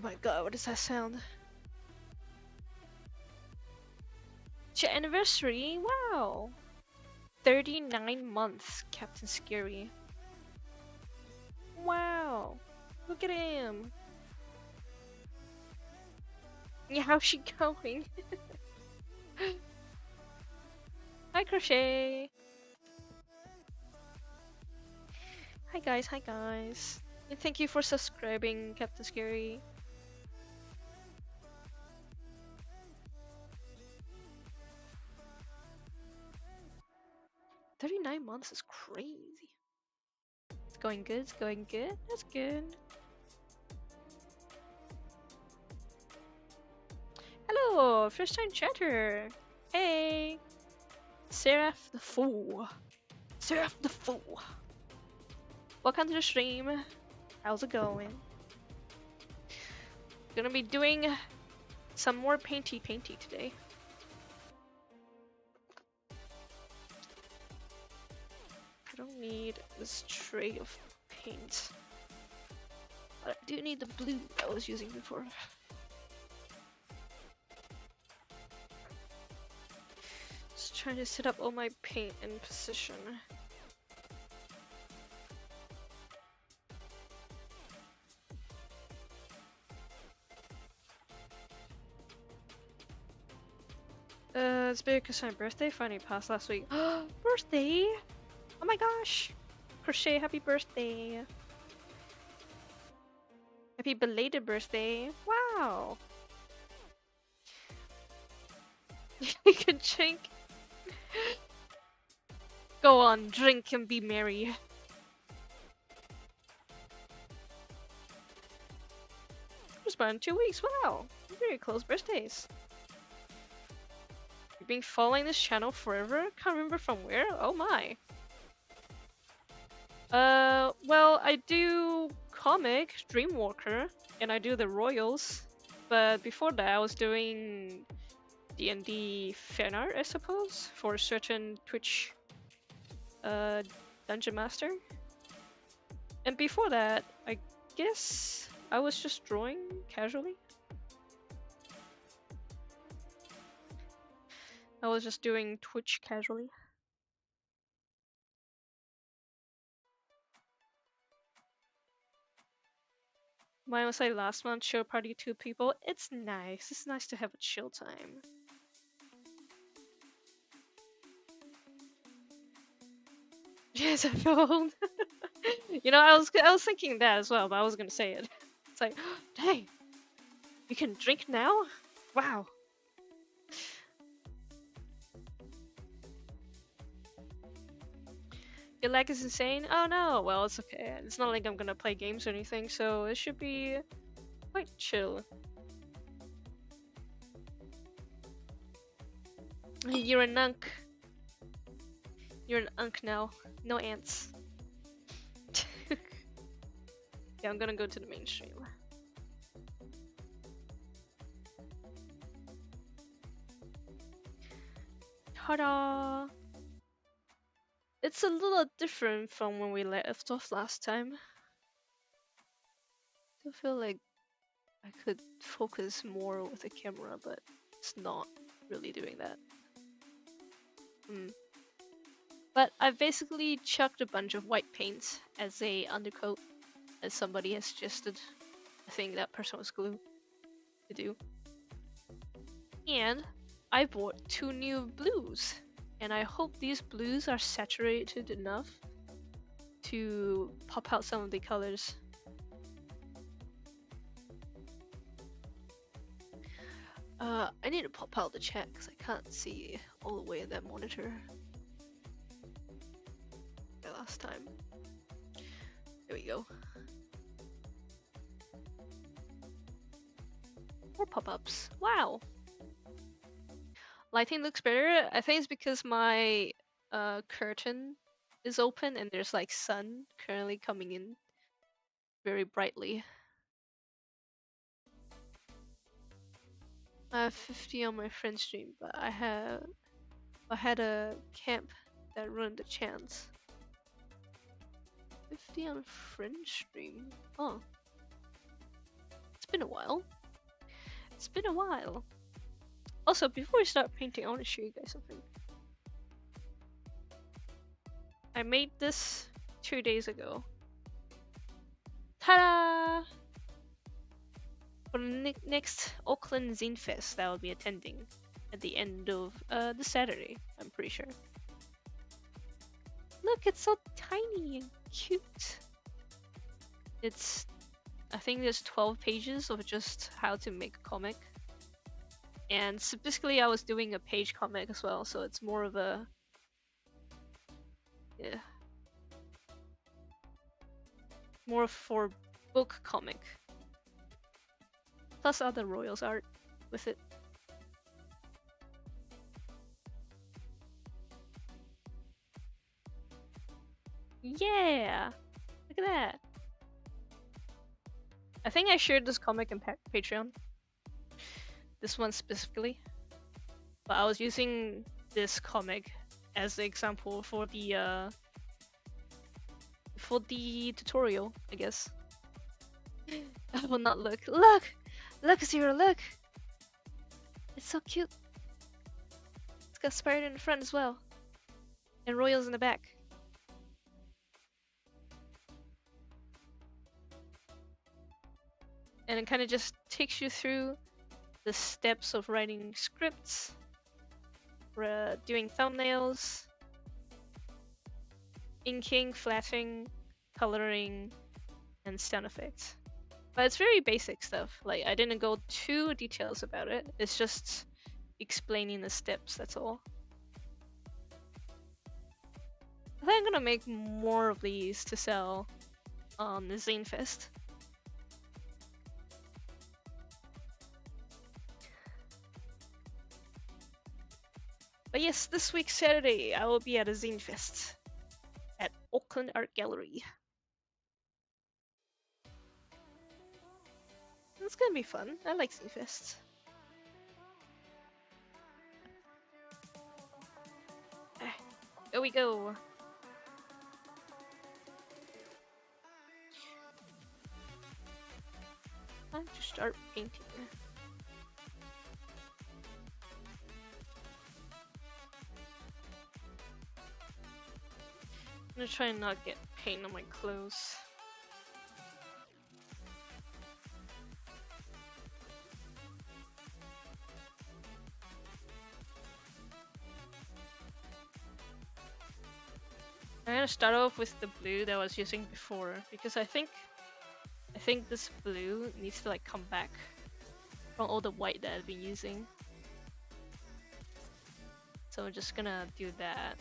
my god, what does that sound? It's your anniversary? Wow! 39 months, Captain Scary. Wow! Look at him! Yeah, how's she going? Hi, Crochet! Hi guys, hi guys. And thank you for subscribing, Captain Scary. "39 months is crazy." It's going good, it's going good. That's good. Hello, first time chatter. Hey, Seraph the Fool. Seraph the Fool. Welcome to the stream. How's it going? Gonna be doing some more painty today. I don't need this tray of paint. But I do need the blue I was using before. Just trying to set up all my paint in position. It's because my birthday finally passed last week. Birthday! Oh my gosh! Crochet, happy birthday! Happy belated birthday! Wow! You can drink. Go on, drink and be merry. It's been 2 weeks. Wow! Very close birthdays. You've been following this channel forever? Can't remember from where? Oh my. Well, I do comic, Dreamwalker, and I do the Royals. But before that, I was doing D&D fan art, I suppose, for a certain Twitch Dungeon Master. And before that, I guess I was just drawing casually. I was just doing Twitch casually. Mine was like last month, show party 2 people. It's nice. It's nice to have a chill time. Yes, I feel old. You know, I was thinking that as well, but I was gonna say it. It's like, dang, you can drink now? Wow. Your lag is insane? Oh no, well, it's okay. It's not like I'm gonna play games or anything, so it should be quite chill. You're an unk. You're an unk now. No ants. Yeah, I'm gonna go to the mainstream. Ta-da! It's a little different from when we left off last time. I feel like I could focus more with the camera, but it's not really doing that. But I've basically chucked a bunch of white paint as a undercoat, as somebody has suggested. I think that person was glue to do. And I bought 2 new blues, and I hope these blues are saturated enough to pop out some of the colors. I need to pop out the chat because I can't see all the way in that monitor. The last time. There we go. More pop-ups. Wow. Lighting looks better. I think it's because my curtain is open and there's like sun currently coming in very brightly. I have 50 on my friend stream, but I had a camp that ruined the chance. 50 on friend stream? Oh. It's been a while. It's been a while. Also, before we start painting, I want to show you guys something. I made this 2 days ago. Ta-da! For the next Auckland Zine Fest that I'll be attending at the end of the Saturday, I'm pretty sure. Look, it's so tiny and cute. I think there's 12 pages of just how to make a comic. And so basically I was doing a page comic as well, so it's more of a... yeah. More for book comic. Plus other Royals art with it. Yeah! Look at that! I think I shared this comic in Patreon. This one specifically. But I was using this comic as the example for the tutorial, I guess. I will not look. Look! Look, Zero, look! It's so cute. It's got Spirit in the front as well. And Royals in the back. And it kind of just takes you through the steps of writing scripts, doing thumbnails, inking, flashing, coloring, and sound effects. But it's very basic stuff. Like, I didn't go too details about it. It's just explaining the steps, that's all. I think I'm gonna make more of these to sell on the Zine Fest. But yes, this week Saturday I will be at a Zine Fest at Auckland Art Gallery. It's gonna be fun. I like Zine Fest. Here we go. Time to start painting. I'm gonna try and not get paint on my clothes. I'm gonna start off with the blue that I was using before because I think this blue needs to like come back from all the white that I've been using. So I'm just gonna do that.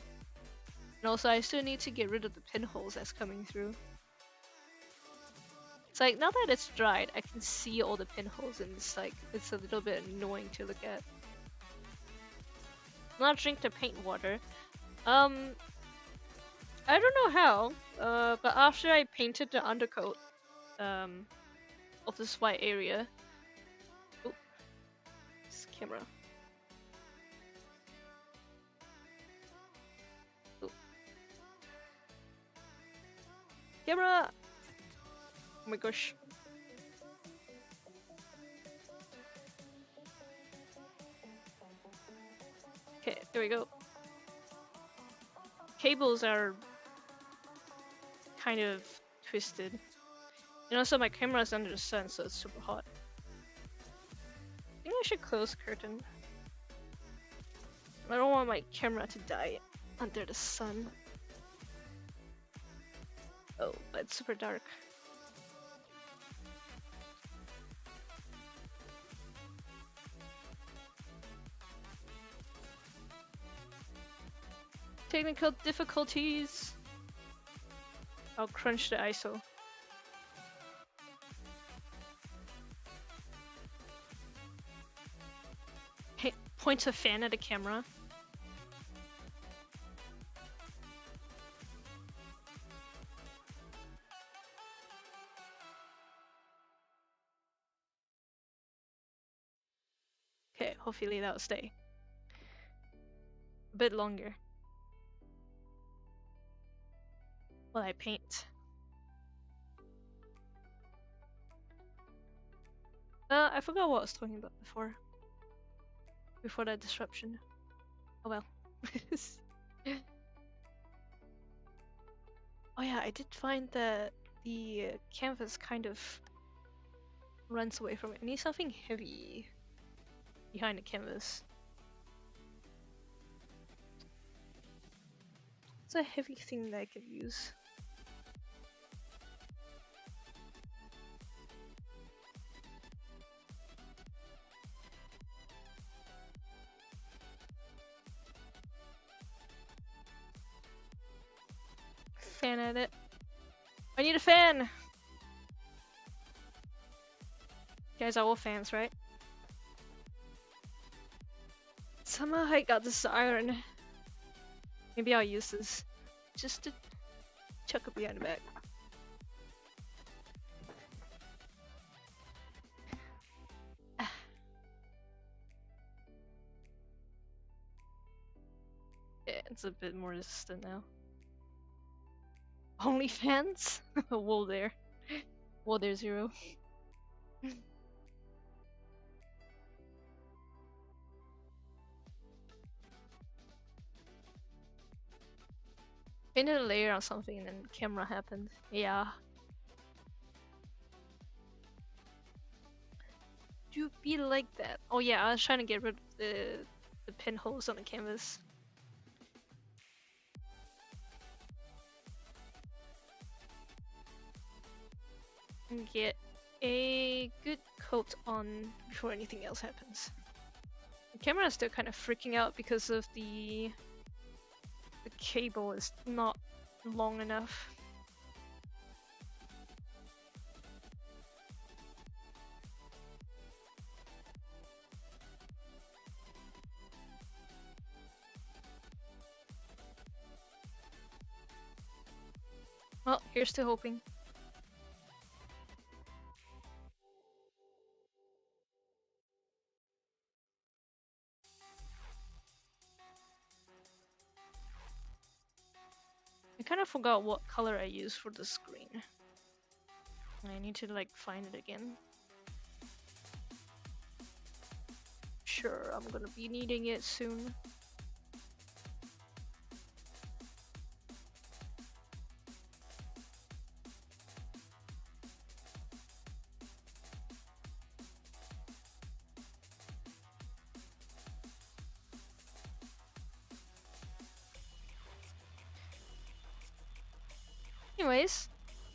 And also I still need to get rid of the pinholes that's coming through. It's like, now that it's dried, I can see all the pinholes and it's like, it's a little bit annoying to look at. Not drink the paint water. I don't know how, but after I painted the undercoat of this white area. Oh, this camera. Oh. Camera! Oh my gosh. Okay, there we go. Cables are kind of twisted. And also my camera is under the sun, so it's super hot. I think I should close the curtain. I don't want my camera to die under the sun. Oh, but it's super dark. Technical difficulties. I'll crunch the ISO. Hey, point a fan at the camera. Okay, hopefully that'll stay. A bit longer. While I paint. I forgot what I was talking about before that disruption. Oh well. Oh yeah, I did find that the canvas kind of runs away from it. I need something heavy behind the canvas. It's a heavy thing that I could use. Fan at it. I need a fan! You guys are all fans, right? Somehow I got this iron. Maybe I'll use this just to chuck it behind the back. Yeah, it's a bit more resistant now. Only fans? Whoa there. Whoa there, Zero. Painted a layer on something and then camera happened. Yeah. Do be like that. Oh yeah, I was trying to get rid of the pinholes on the canvas. And get a good coat on before anything else happens. The camera is still kind of freaking out because of the cable is not long enough. Well, here's to hoping. I kind of forgot what color I used for the screen. I need to like find it again. Sure, I'm gonna be needing it soon. Anyways,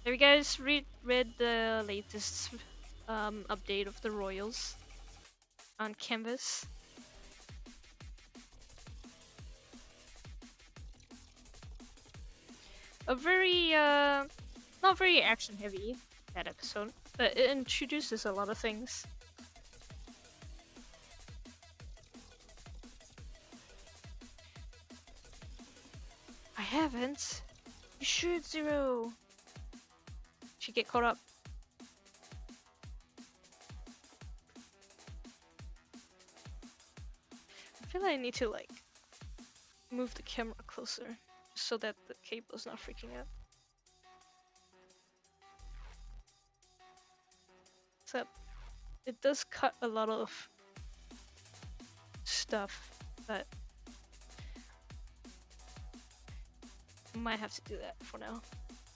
have you guys read the latest update of the Royals on Canvas? A very not very action heavy that episode, but it introduces a lot of things. I haven't. You should, Zero. Should get caught up. I feel like I need to like move the camera closer so that the cable is not freaking out. Except it does cut a lot of stuff, but I might have to do that for now.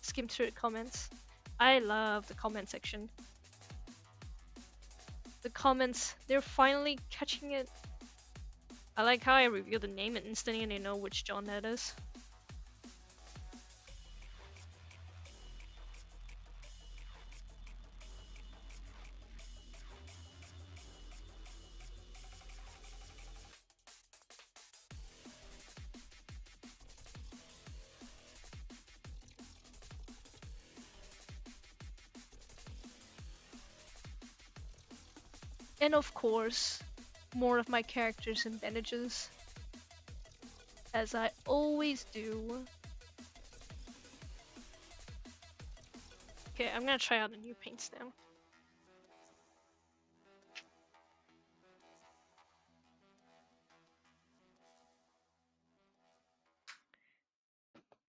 Skim through the comments. I love the comment section. The comments, they're finally catching it. I like how I reveal the name and instantly they know which John that is. And of course, more of my characters and bandages. As I always do. Okay, I'm gonna try out the new paints now.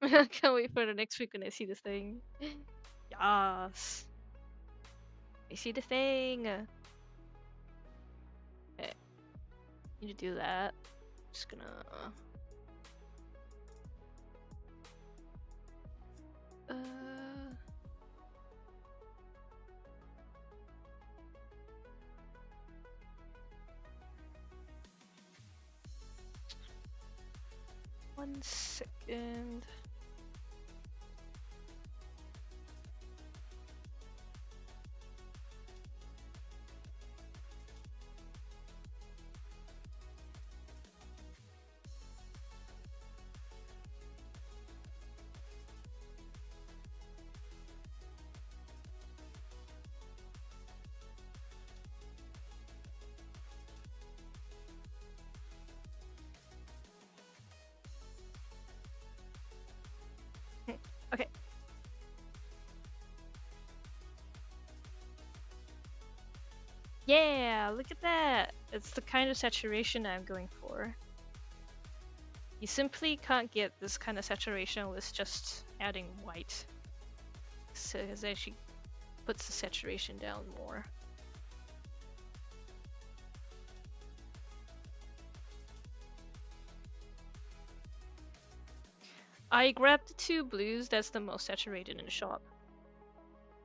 I can't wait for the next week when I see this thing. Yes. I see the thing. need to do that. Just gonna. 1 second. Okay. Yeah, look at that! It's the kind of saturation I'm going for. You simply can't get this kind of saturation with just adding white. So it actually puts the saturation down more. I grabbed the 2 blues that's the most saturated in the shop.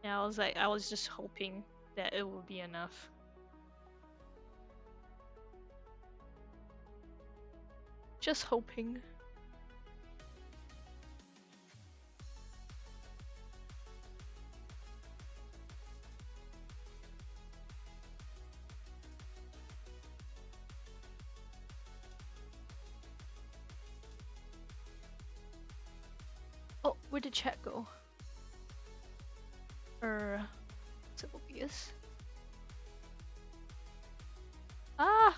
And I was just hoping that it would be enough. Just hoping. Oh, where did chat go? Is it obvious? Ah!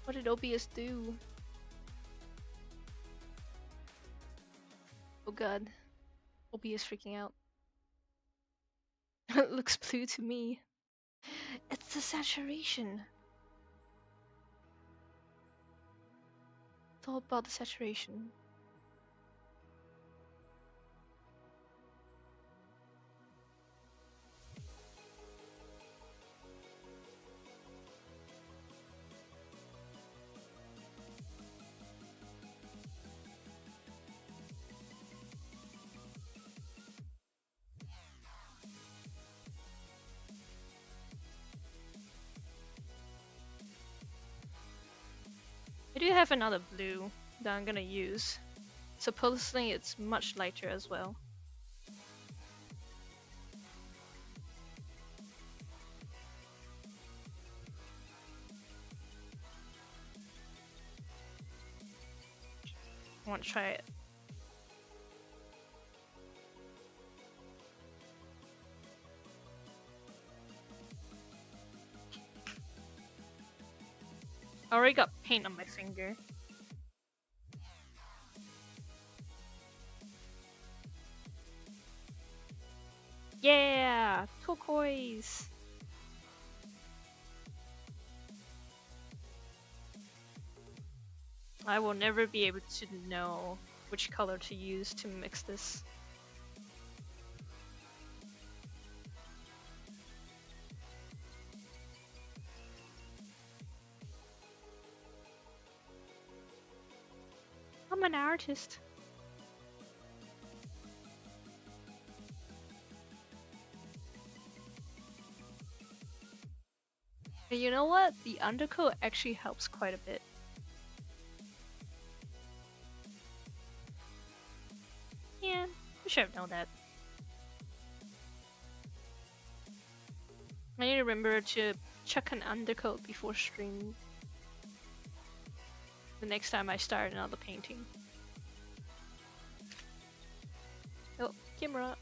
What did OBS do? Oh god. OBS freaking out. It looks blue to me. It's the saturation. It's all about the saturation. I do have another blue that I'm gonna use. Supposedly it's much lighter as well. I want to try it. I already got paint on my finger. Yeah! Turquoise! I will never be able to know which color to use to mix this. I'm an artist. And you know what? The undercoat actually helps quite a bit. Yeah, I should have known that. I need to remember to chuck an undercoat before stream. The next time I start another painting. Oh, camera.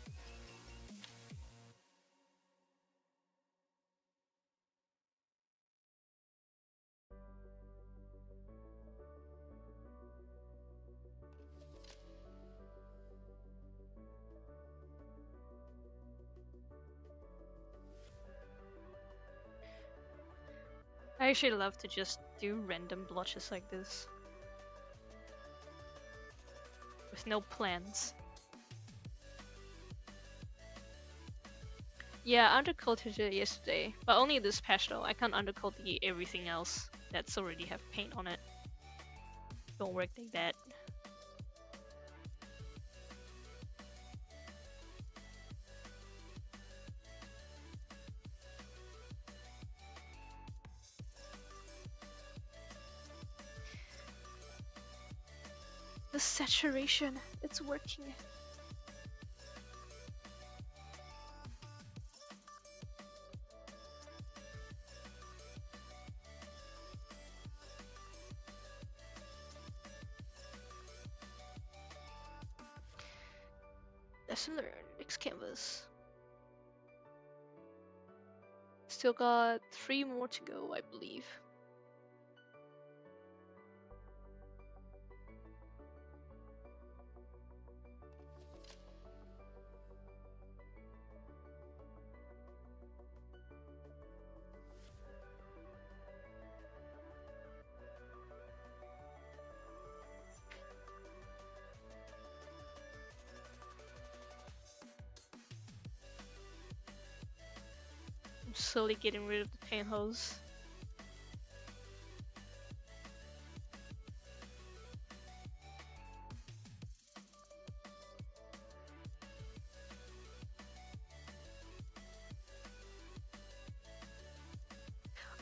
I actually love to just do random blotches like this. With no plans. Yeah, I undercoated it yesterday, but only this patch though. I can't undercoat the everything else that's already have paint on it. Don't work like that. The saturation, it's working. Lesson learned. Next canvas. Still got 3 more to go, I believe. I'm slowly getting rid of the paint hose.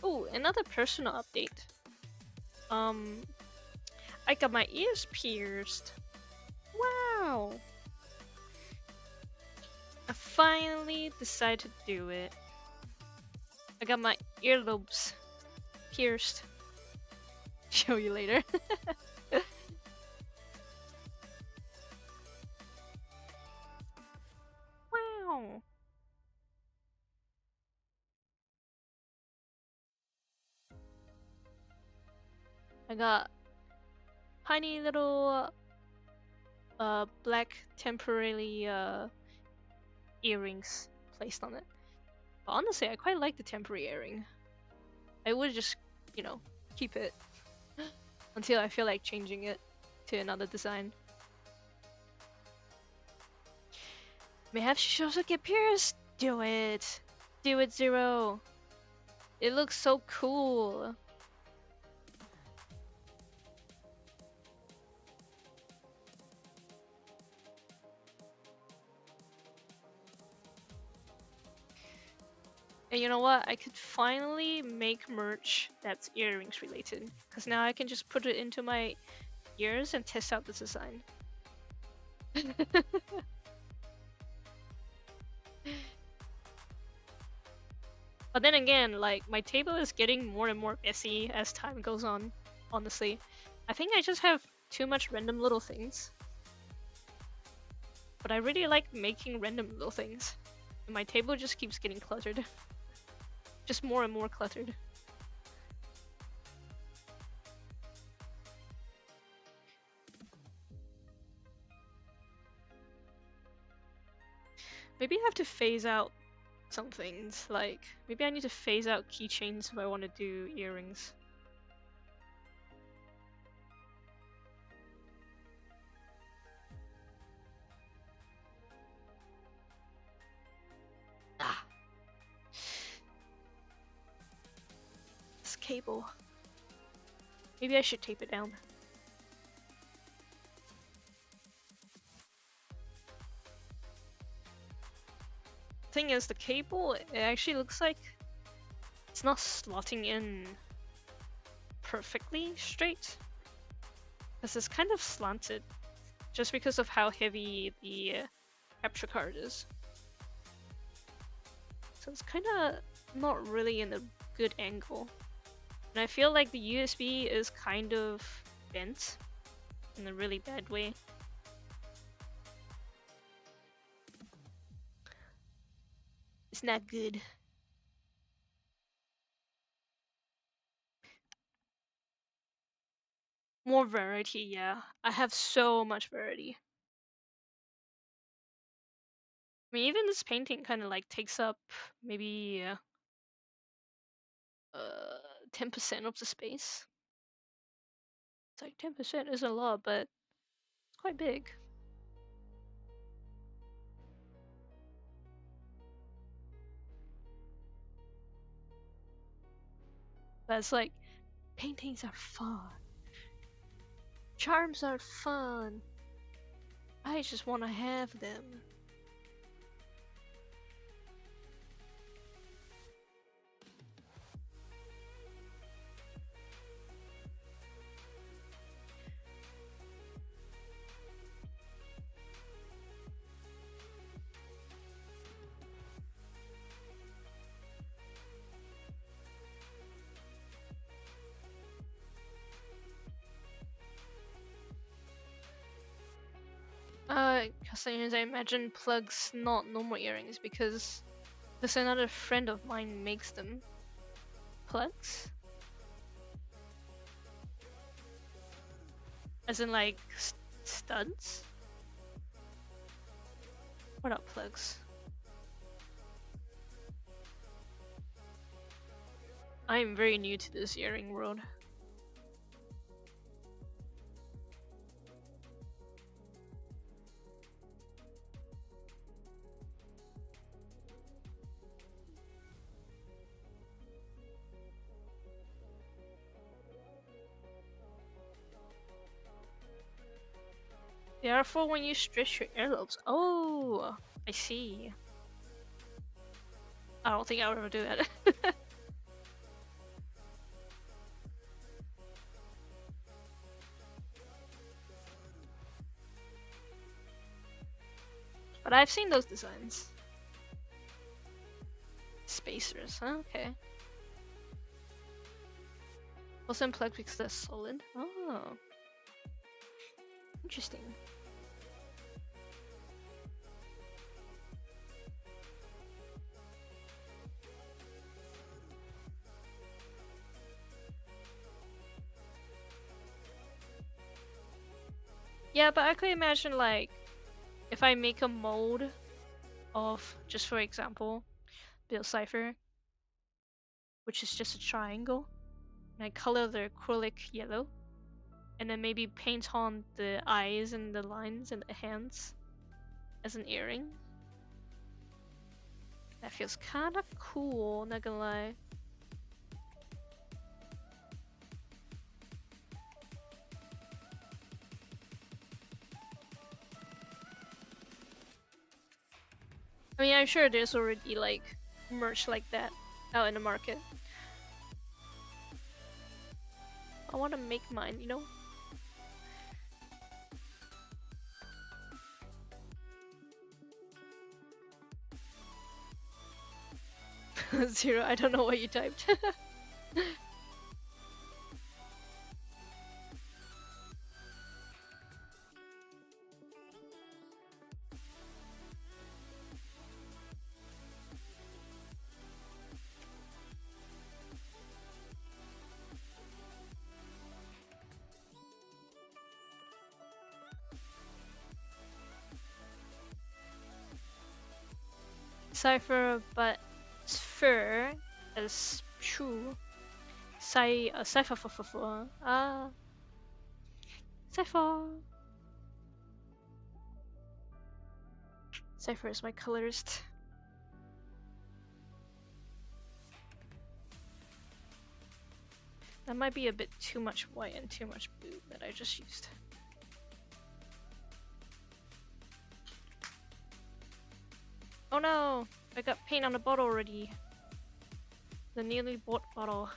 Oh, another personal update. I got my ears pierced. Wow! I finally decided to do it. I got my earlobes pierced. Show you later. Wow! I got tiny little black temporary earrings placed on it. But honestly, I quite like the temporary earring. I would just, you know, keep it until I feel like changing it to another design. May have should also get pierced. Do it. Do it, Zero. It looks so cool. And you know what? I could finally make merch that's earrings related. Because now I can just put it into my ears and test out the design. But then again, like, my table is getting more and more messy as time goes on, honestly. I think I just have too much random little things. But I really like making random little things. And my table just keeps getting cluttered. Just more and more cluttered. Maybe I have to phase out some things. Like, maybe I need to phase out keychains if I want to do earrings. Ah! This cable. Maybe I should tape it down. Thing is, the cable, it actually looks like it's not slotting in perfectly straight. Because it's kind of slanted. Just because of how heavy the capture card is. So it's kind of not really in a good angle. And I feel like the USB is kind of bent in a really bad way. It's not good. More variety, yeah. I have so much variety. I mean, even this painting kind of like takes up maybe 10% of the space. It's like 10% is a lot, but it's quite big. But it's like, paintings are fun. Charms are fun. I just want to have them. Because I imagine plugs not normal earrings because another friend of mine makes them. Plugs? As in like studs? What are plugs? I am very new to this earring world. They are for when you stretch your earlobes. Oh, I see. I don't think I would ever do that. But I've seen those designs. Spacers, huh? Okay. Also in plug because they're solid. Oh. Interesting. Yeah, but I could imagine like if I make a mold of, just for example, Bill Cipher, which is just a triangle, and I color the acrylic yellow, and then maybe paint on the eyes and the lines and the hands as an earring. That feels kinda cool, not gonna lie. I mean, I'm sure there's already like merch like that out in the market. I want to make mine, you know? Zero, I don't know what you typed. Cipher, but fur as true. Cipher. Cipher. Cipher is my colorist. That might be a bit too much white and too much blue that I just used. Oh no! I got paint on the bottle already. The newly bought bottle.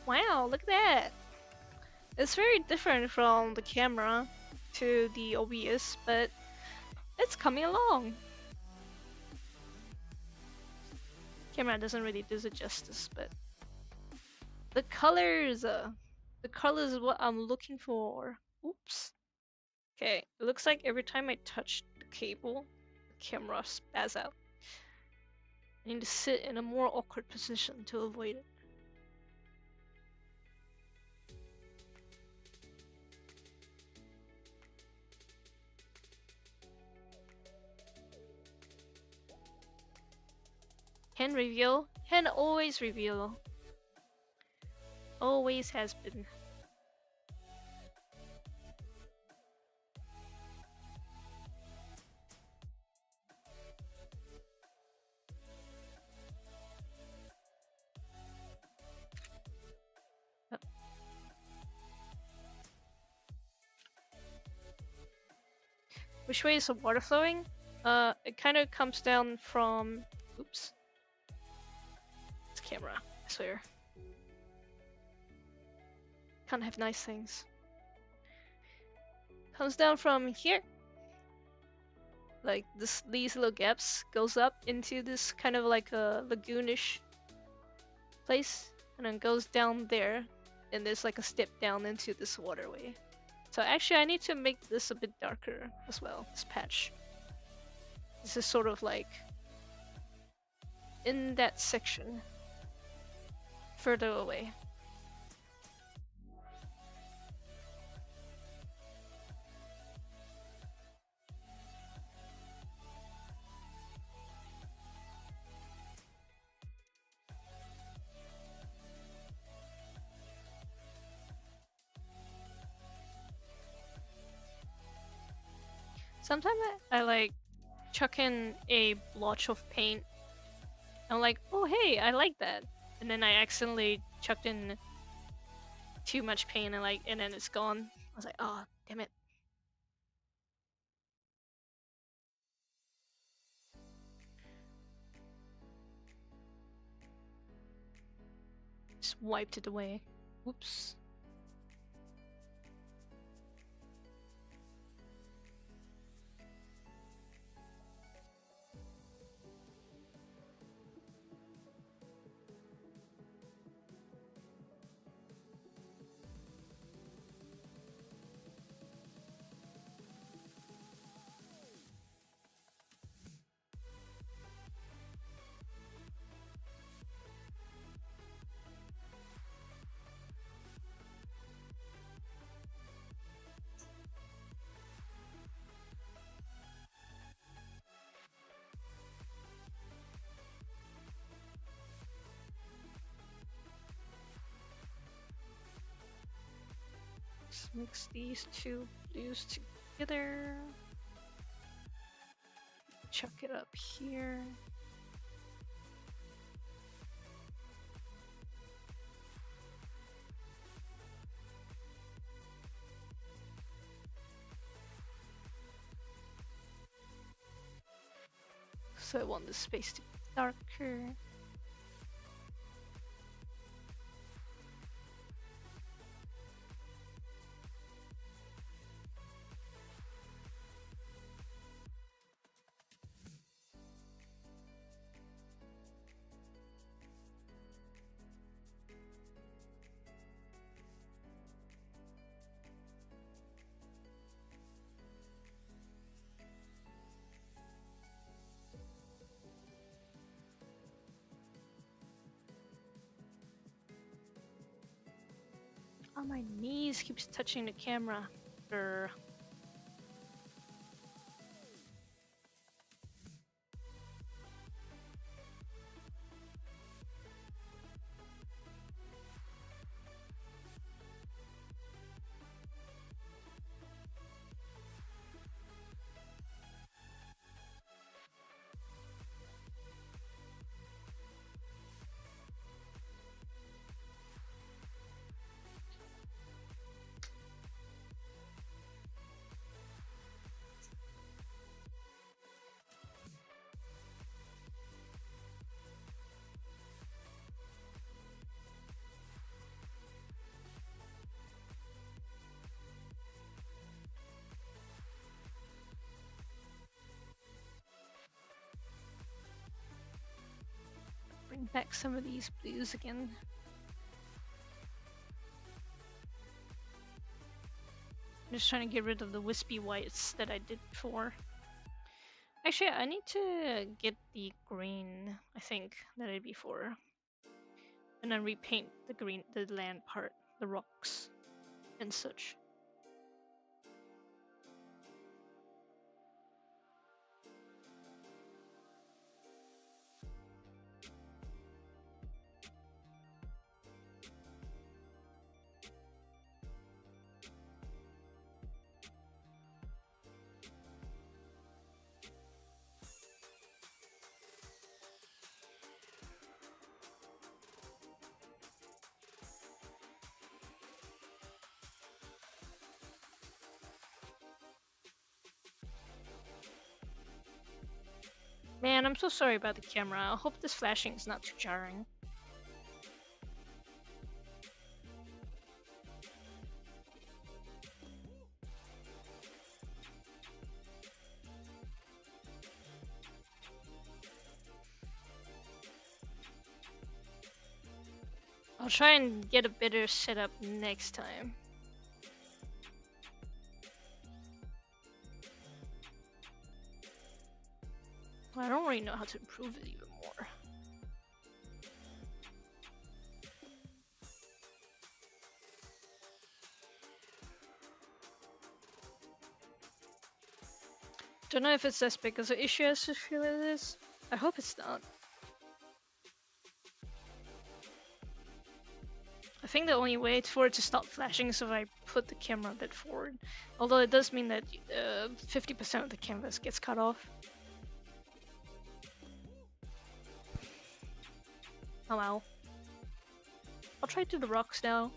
Wow, look at that! It's very different from the camera to the OBS, but it's coming along. Camera doesn't really do it justice, but the colors is what I'm looking for. Oops. Okay, it looks like every time I touch the cable, the camera spaz out. I need to sit in a more awkward position to avoid it. Can reveal. Can always reveal. Always has been. Oh. Which way is the water flowing? It kind of comes down from. Oops. It's camera. I swear. Can't have nice things. Comes down from here. Like these little gaps goes up into this kind of like a lagoonish place, and then goes down there, and there's like a step down into this waterway. So actually, I need to make this a bit darker as well. This patch. This is sort of like in that section, further away. Sometimes I like chuck in a blotch of paint. I'm like, oh hey, I like that, and then I accidentally chucked in too much paint and then it's gone. I was like, oh damn it. Just wiped it away. Whoops. Just mix these two blues together. Chuck it up here. So I want the space to be darker. Oh, my knees keeps touching the camera. Grr. Bring back some of these blues again. I'm just trying to get rid of the wispy whites that I did before. Actually, I need to get the green, I think, that I did before. And then repaint the green, the land part, the rocks, and such. Man, I'm so sorry about the camera. I hope this flashing is not too jarring. I'll try and get a better setup next time. I don't really know how to improve it even more. Don't know if it's as big as an issue as I feel it is. I hope it's not. I think the only way for it to stop flashing is if I put the camera a bit forward. Although it does mean that 50% of the canvas gets cut off. Oh well. I'll try to do the rocks now.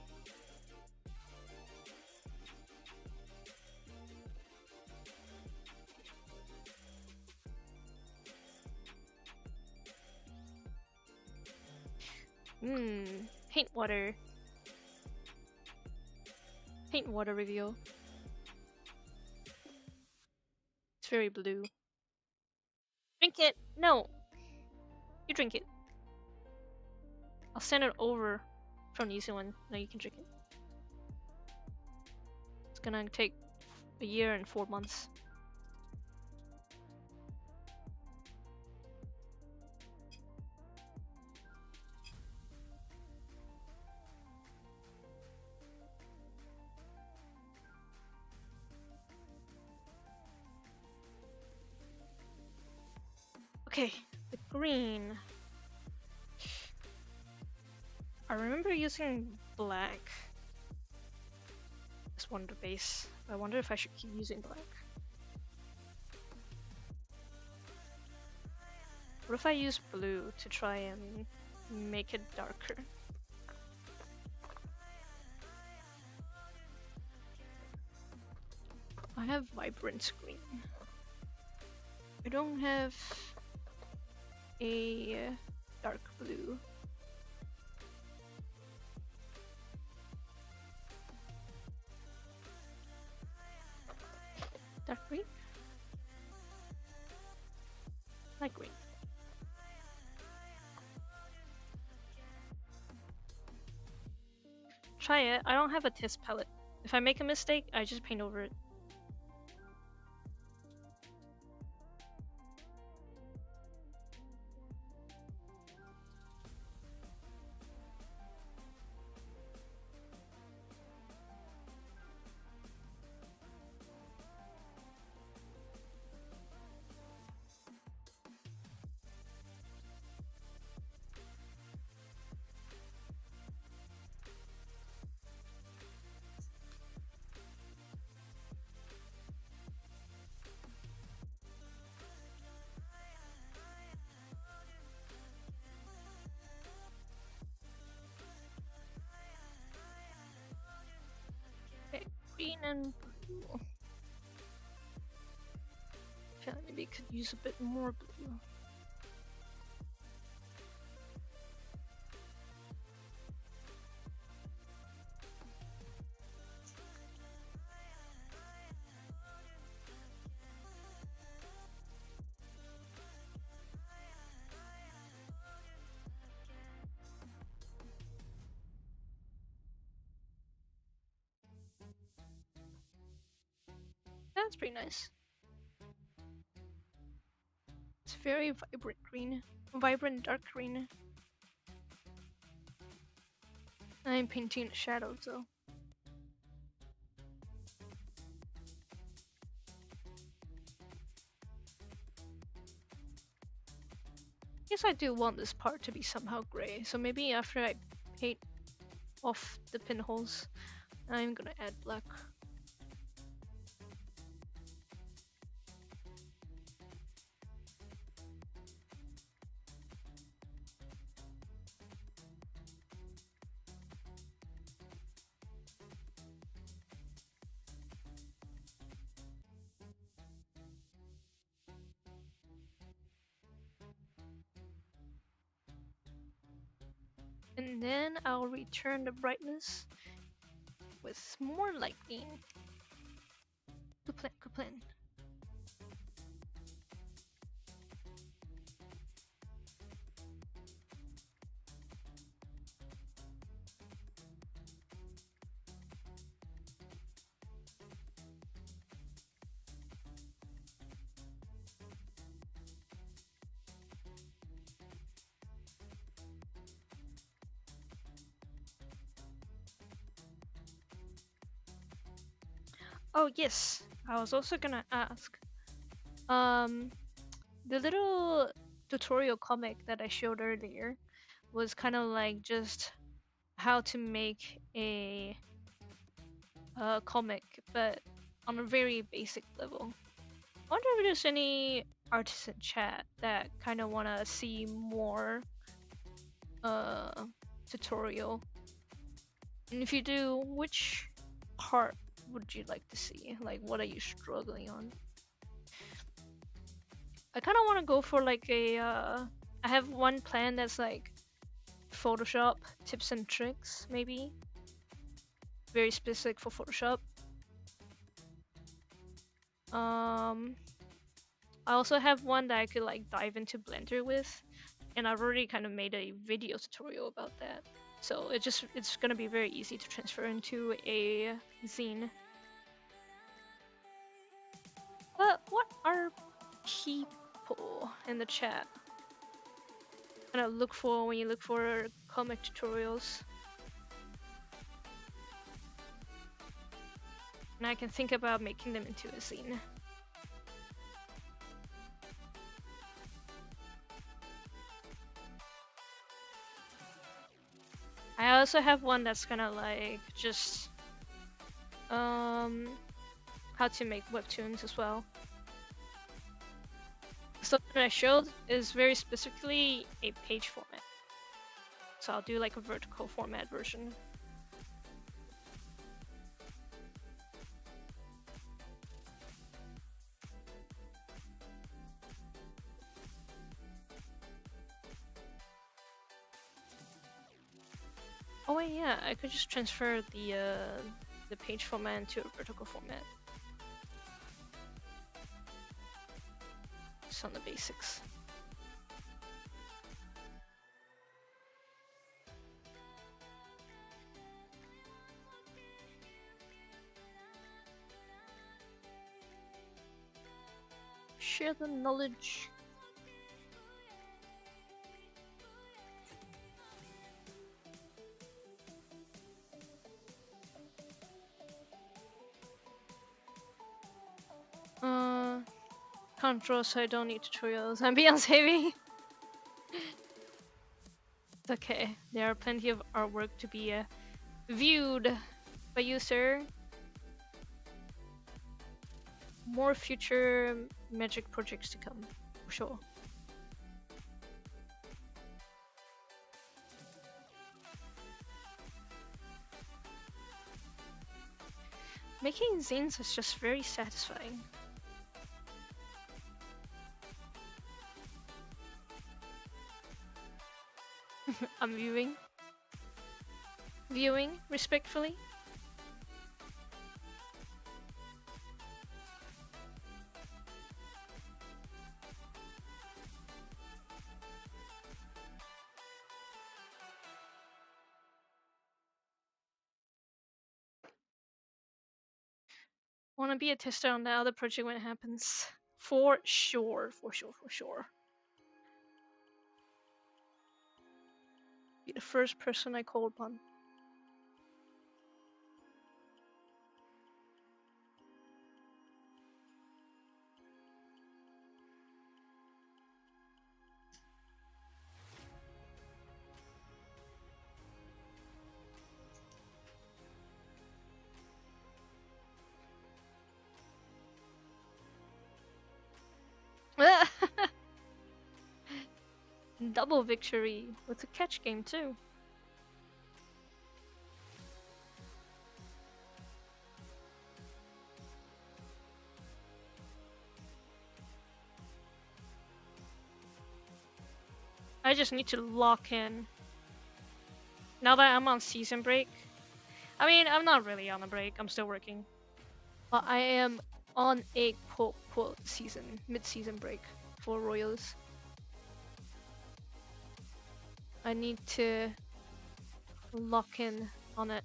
Paint water. Paint water reveal. It's very blue. Drink it! No! You drink it. I'll send it over from New Zealand. Now you can drink it. It's gonna take a year and 4 months. Okay, the green. I remember using black as one of the base. I wonder if I should keep using black. What if I use blue to try and make it darker? I have vibrant green. I don't have a dark blue. Dark green? Light green. Try it. I don't have a test palette. If I make a mistake, I just paint over it. Green and blue. I feel like maybe it could use a bit more blue. That's pretty nice. very vibrant green. Vibrant dark green. I'm painting the shadows though. Guess I do want this part to be somehow gray, so maybe after I paint off the pinholes, I'm gonna add black. And then I'll return the brightness with more lightning. Good plan, good plan. Oh yes, I was also gonna ask. The little tutorial comic that I showed earlier was kind of like just how to make a comic, but on a very basic level. I wonder if there's any artists in chat that kind of want to see more tutorial. And if you do, which part would you like to see? Like, what are you struggling on? I kind of want to go for like a. I have one plan that's like Photoshop tips and tricks, maybe. Very specific for Photoshop. I also have one that I could like dive into Blender with, and I've already kind of made a video tutorial about that. So it's gonna be very easy to transfer into a zine. But what are people in the chat kind of look for when you look for comic tutorials? And I can think about making them into a zine. I also have one that's gonna like just how to make webtoons as well. The stuff that I showed is very specifically a page format. So I'll do like a vertical format version. Oh wait, yeah, I could just transfer the page format into a vertical format. Just on the basics. Share the knowledge. Can't draw, so I don't need tutorials. Ambience heavy. It's okay. There are plenty of artwork to be viewed by you, sir. More future magic projects to come, for sure. Making zines is just very satisfying. I'm viewing. Viewing, respectfully. Want to be a tester on the other project when it happens. For sure, for sure, for sure. Be the first person I call upon. Double victory with a catch game too. I just need to lock in. Now that I'm on season break. I mean, I'm not really on a break, I'm still working. But I am on a quote season, mid-season break for Royals. I need to lock in on it.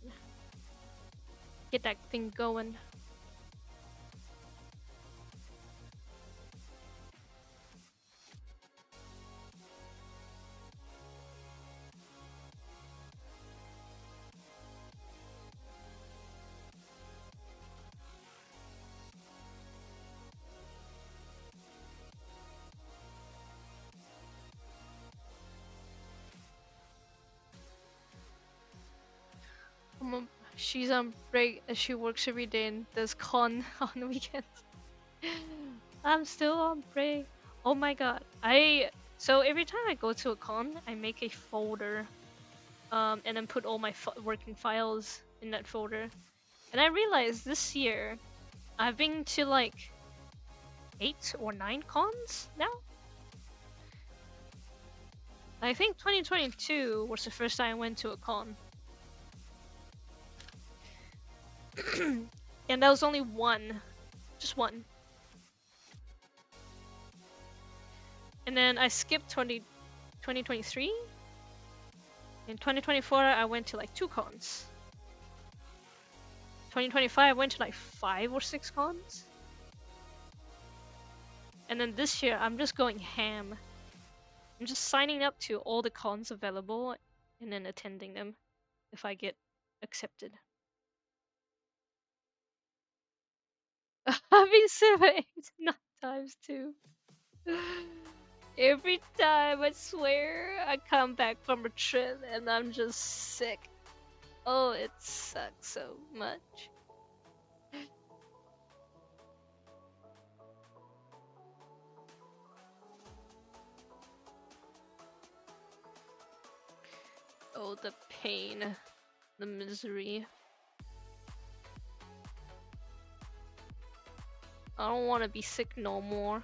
Get that thing going. She's on break and she works every day and does con on weekends. I'm still on break. Oh my god. So every time I go to a con, I make a folder, and then put all my working files in that folder. And I realized this year, I've been to like 8 or 9 cons now. I think 2022 was the first time I went to a con. And that was only one. Just one. And then I skipped 2023. In 2024, I went to like 2 cons. 2025, I went to like 5 or 6 cons. And then this year, I'm just going ham. I'm just signing up to all the cons available and then attending them if I get accepted. I've been 7, 8, 9 times too. Every time, I swear, I come back from a trip and I'm just sick. Oh, it sucks so much. Oh, the pain. The misery. I don't want to be sick no more.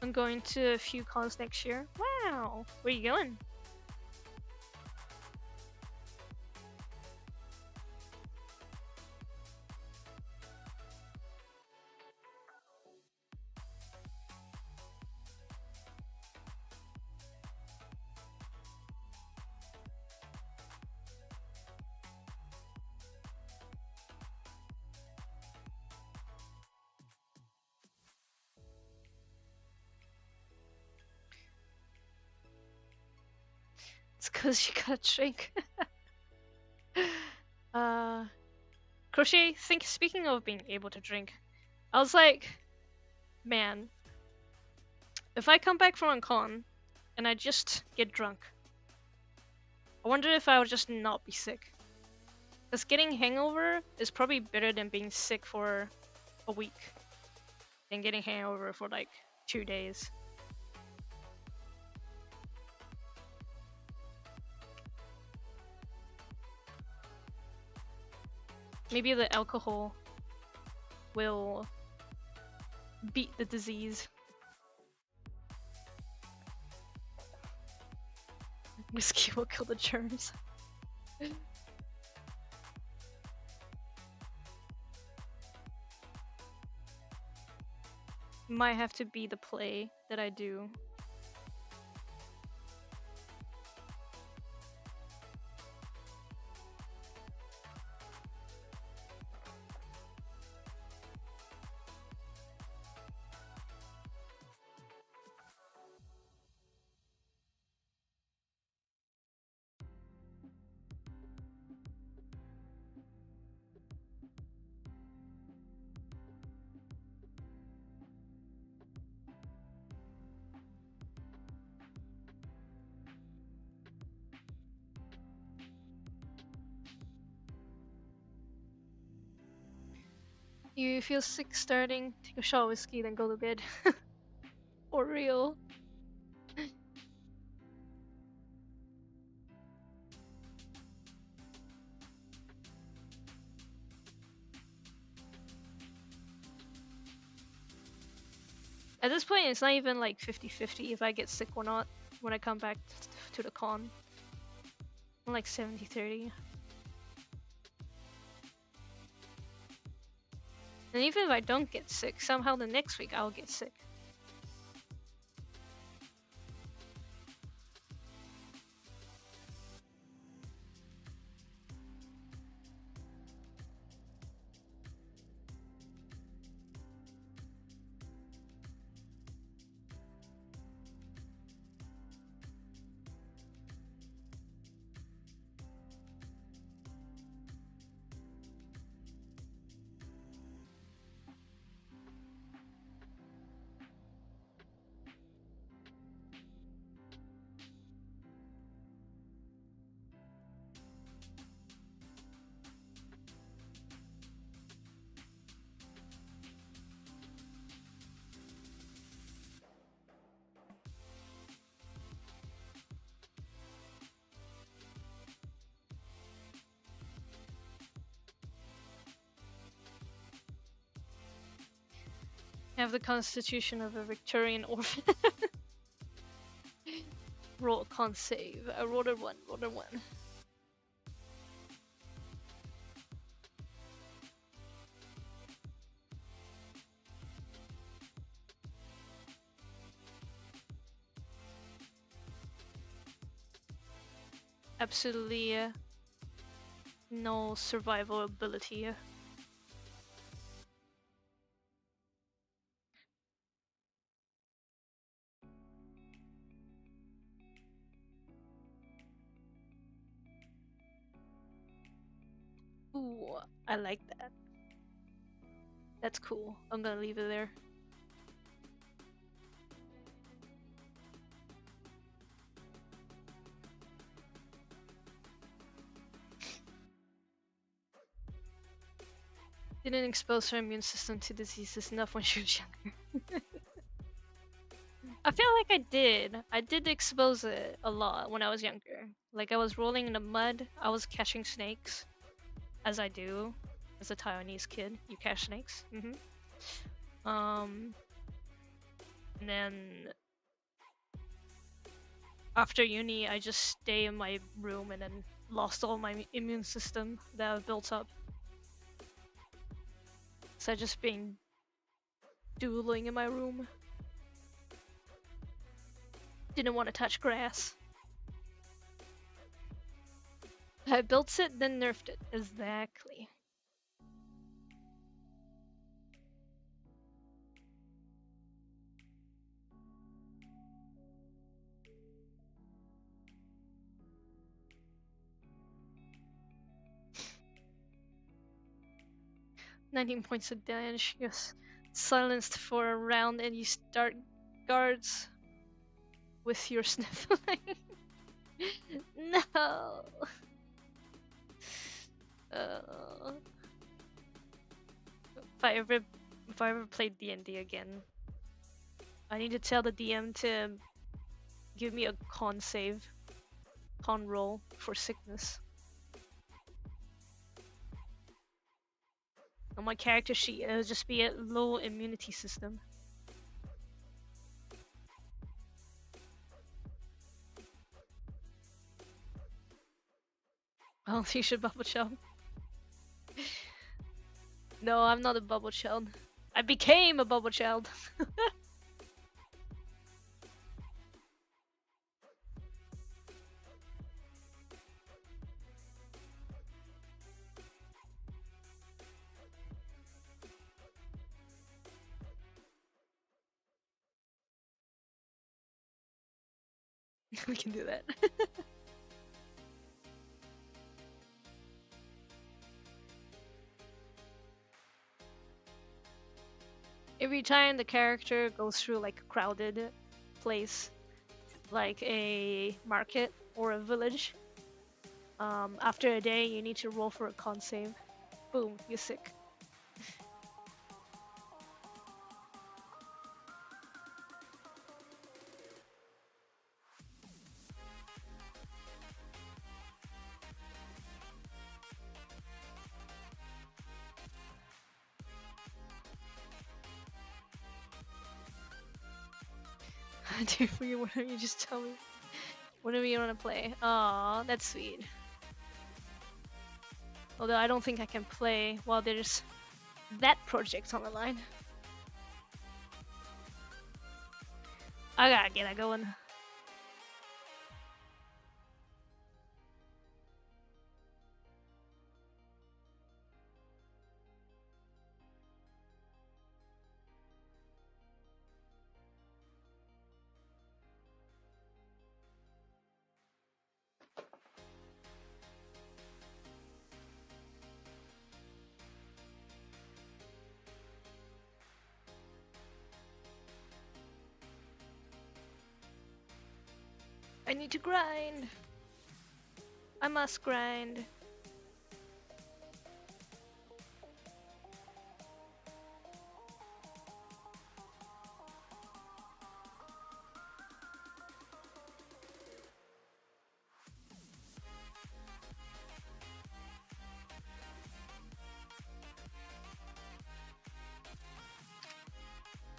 I'm going to a few cons next year. Wow! Where are you going? It's cause you gotta drink. Crochet, speaking of being able to drink, I was like, man, if I come back from a con and I just get drunk, I wonder if I would just not be sick. Because getting hangover is probably better than being sick for a week than getting hangover for like 2 days. Maybe the alcohol will beat the disease. Whiskey will kill the germs. Might have to be the play that I do. You feel sick starting, take a shot of whiskey, then go to bed. For real. At this point, it's not even like 50-50 if I get sick or not when I come back to the con. I'm like 70-30. And even if I don't get sick, somehow the next week I'll get sick. I have the constitution of a Victorian orphan. Roll con save. I rolled a 1, rolled a 1. Absolutely no survival ability. Ooh, I like that. That's cool. I'm gonna leave it there. Didn't expose her immune system to diseases enough when she was younger. I feel like I did. I did expose it a lot when I was younger. Like I was rolling in the mud, I was catching snakes, as I do as a Taiwanese kid. You catch snakes. And then after uni, I just stay in my room and then lost all my immune system that I've built up. So I just been doodling in my room. Didn't want to touch grass. I built it, then nerfed it. Exactly. "19 points of damage. You're silenced for a round and you start guards with your sniffling." No. If I ever played D&D again, I need to tell the DM to give me a con roll for sickness. On my character sheet, it'll just be a low immunity system. I don't think you should bubble child. No, I'm not a bubble child. I became a bubble child. We can do that. Every time the character goes through like a crowded place, like a market or a village, after a day you need to roll for a con save. Boom, you're sick. Dude, whatever you just tell me. Whatever you want to play. Aw, that's sweet. Although I don't think I can play while there's that project on the line. I gotta get that going. I need to grind. I must grind.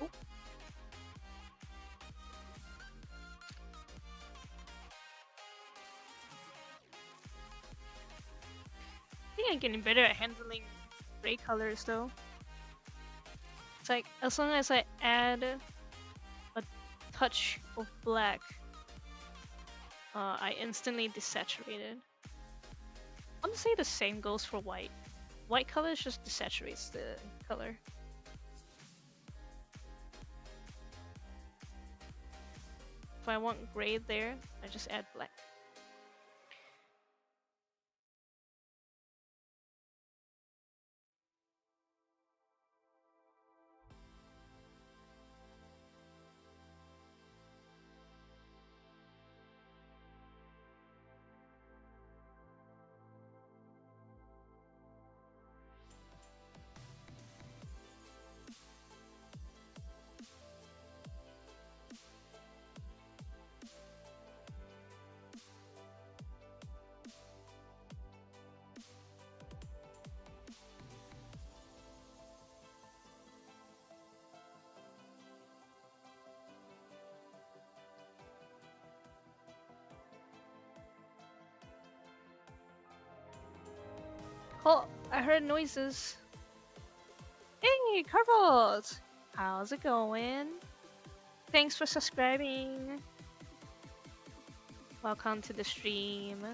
Oh. I think I'm getting better at handling gray colors though. It's like as long as I add a touch of black, I instantly desaturate it. Honestly, the same goes for white. White color just desaturates the color. If I want gray there, I just add black. Oh, I heard noises. Hey, Carbolt! How's it going? Thanks for subscribing. Welcome to the stream.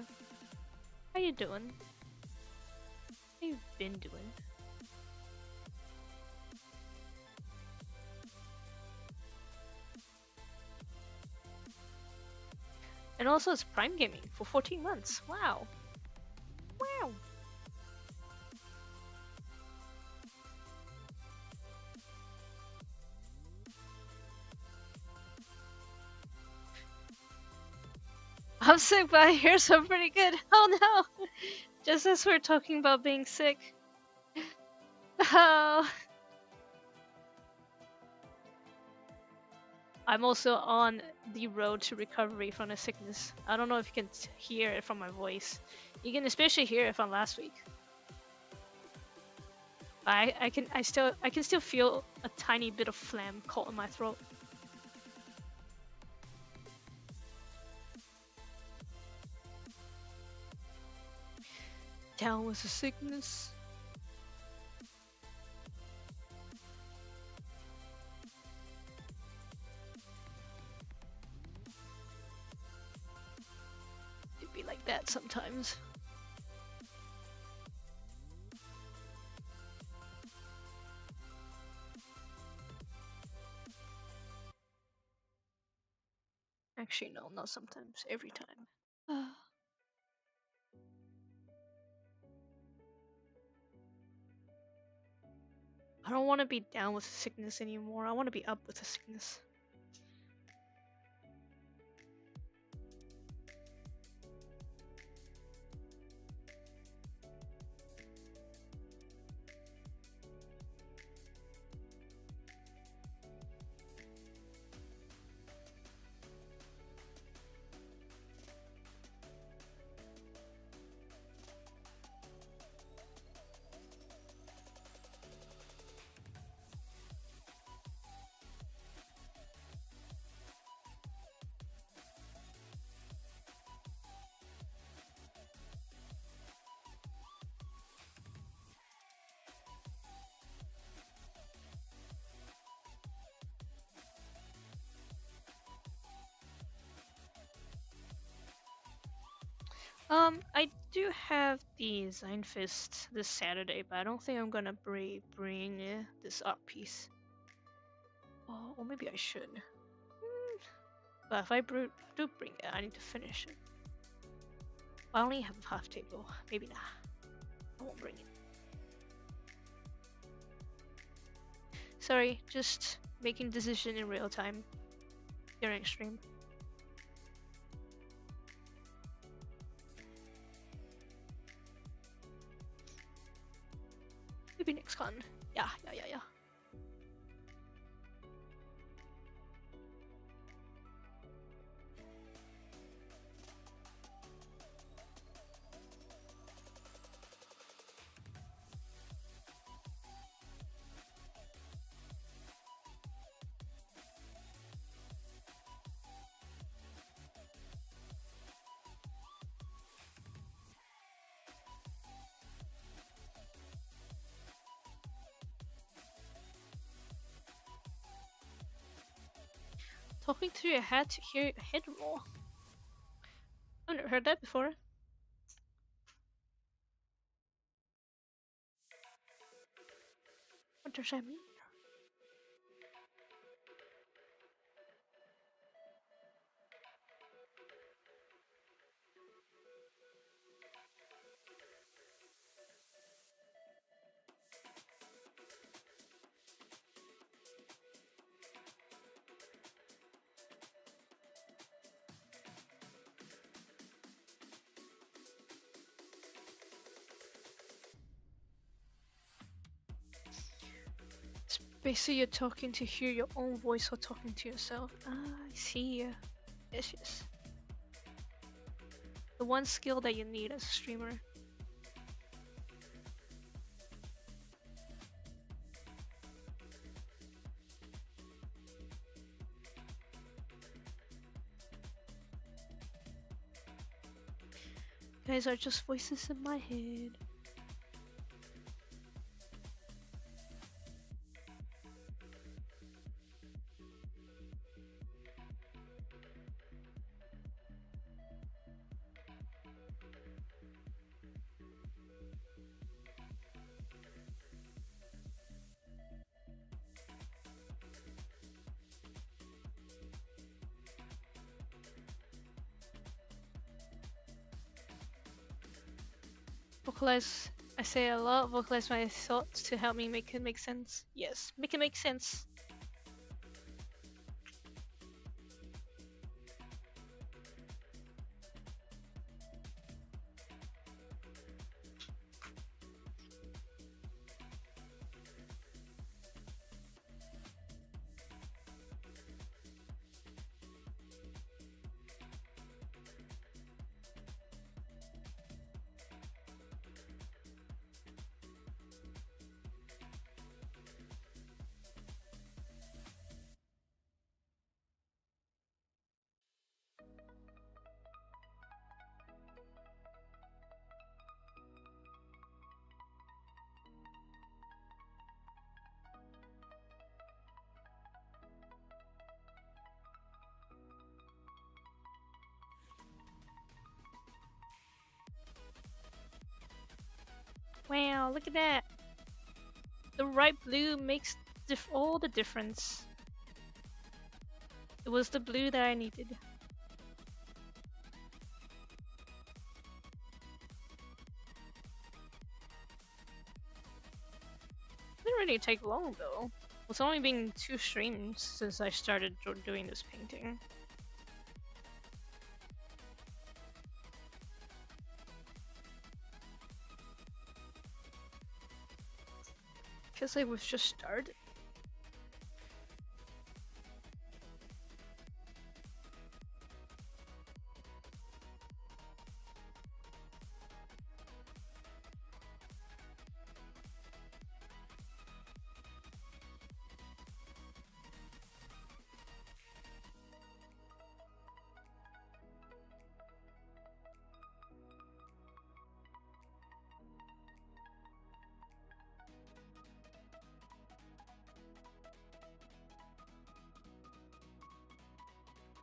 How you doing? How you been doing? And also it's Prime Gaming for 14 months. Wow. Wow. I'm sick, but I hear some pretty good. Oh no! Just as we're talking about being sick. Oh. I'm also on the road to recovery from a sickness. I don't know if you can hear it from my voice. You can especially hear it from last week. I can still feel a tiny bit of phlegm caught in my throat. Down with the sickness. It'd be like that sometimes. Actually, no, not sometimes. Every time. I don't want to be down with sickness anymore. I want to be up with the sickness. I do have the Zeinfest this Saturday, but I don't think I'm gonna bring this art piece. Oh, or maybe I should. But if I do bring it, I need to finish it. I only have a half table. Maybe not. I won't bring it. Sorry, just making decision in real time during stream. Maybe next con. Yeah. Talking to your head to hear your head roll. I've never heard that before. What does that mean? It's basically you're talking to hear your own voice or talking to yourself. Ah, I see. Yes. The one skill that you need as a streamer. Guys are just voices in my head. Vocalize. I say a lot. Vocalize my thoughts to help me make it make sense. Yes, make it make sense. Wow, look at that. The right blue makes all the difference. It was the blue that I needed. Didn't really take long though. It's only been 2 streams since I started doing this painting. Feels like we've just started.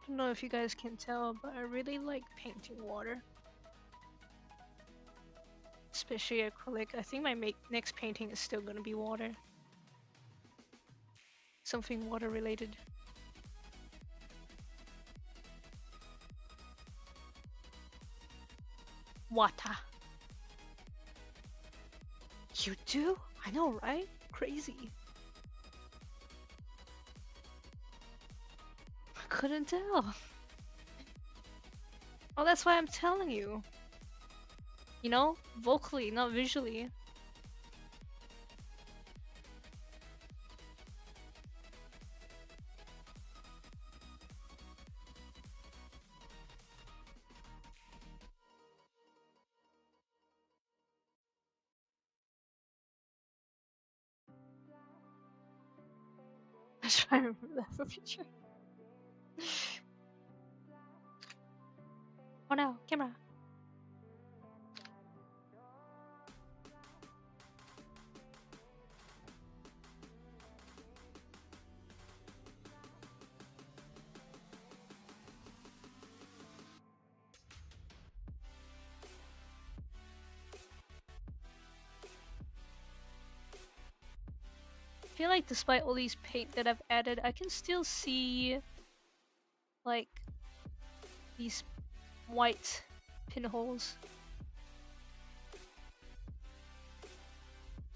I don't know if you guys can tell, but I really like painting water. especially acrylic. I think my next painting is still gonna be water. Something water related. Water. You do? I know, right? Crazy. I couldn't tell. Oh, that's why I'm telling you. You know, vocally, not visually. I try to remember that for future. Oh no, camera. I feel like despite all these paint that I've added, I can still see like these white pinholes.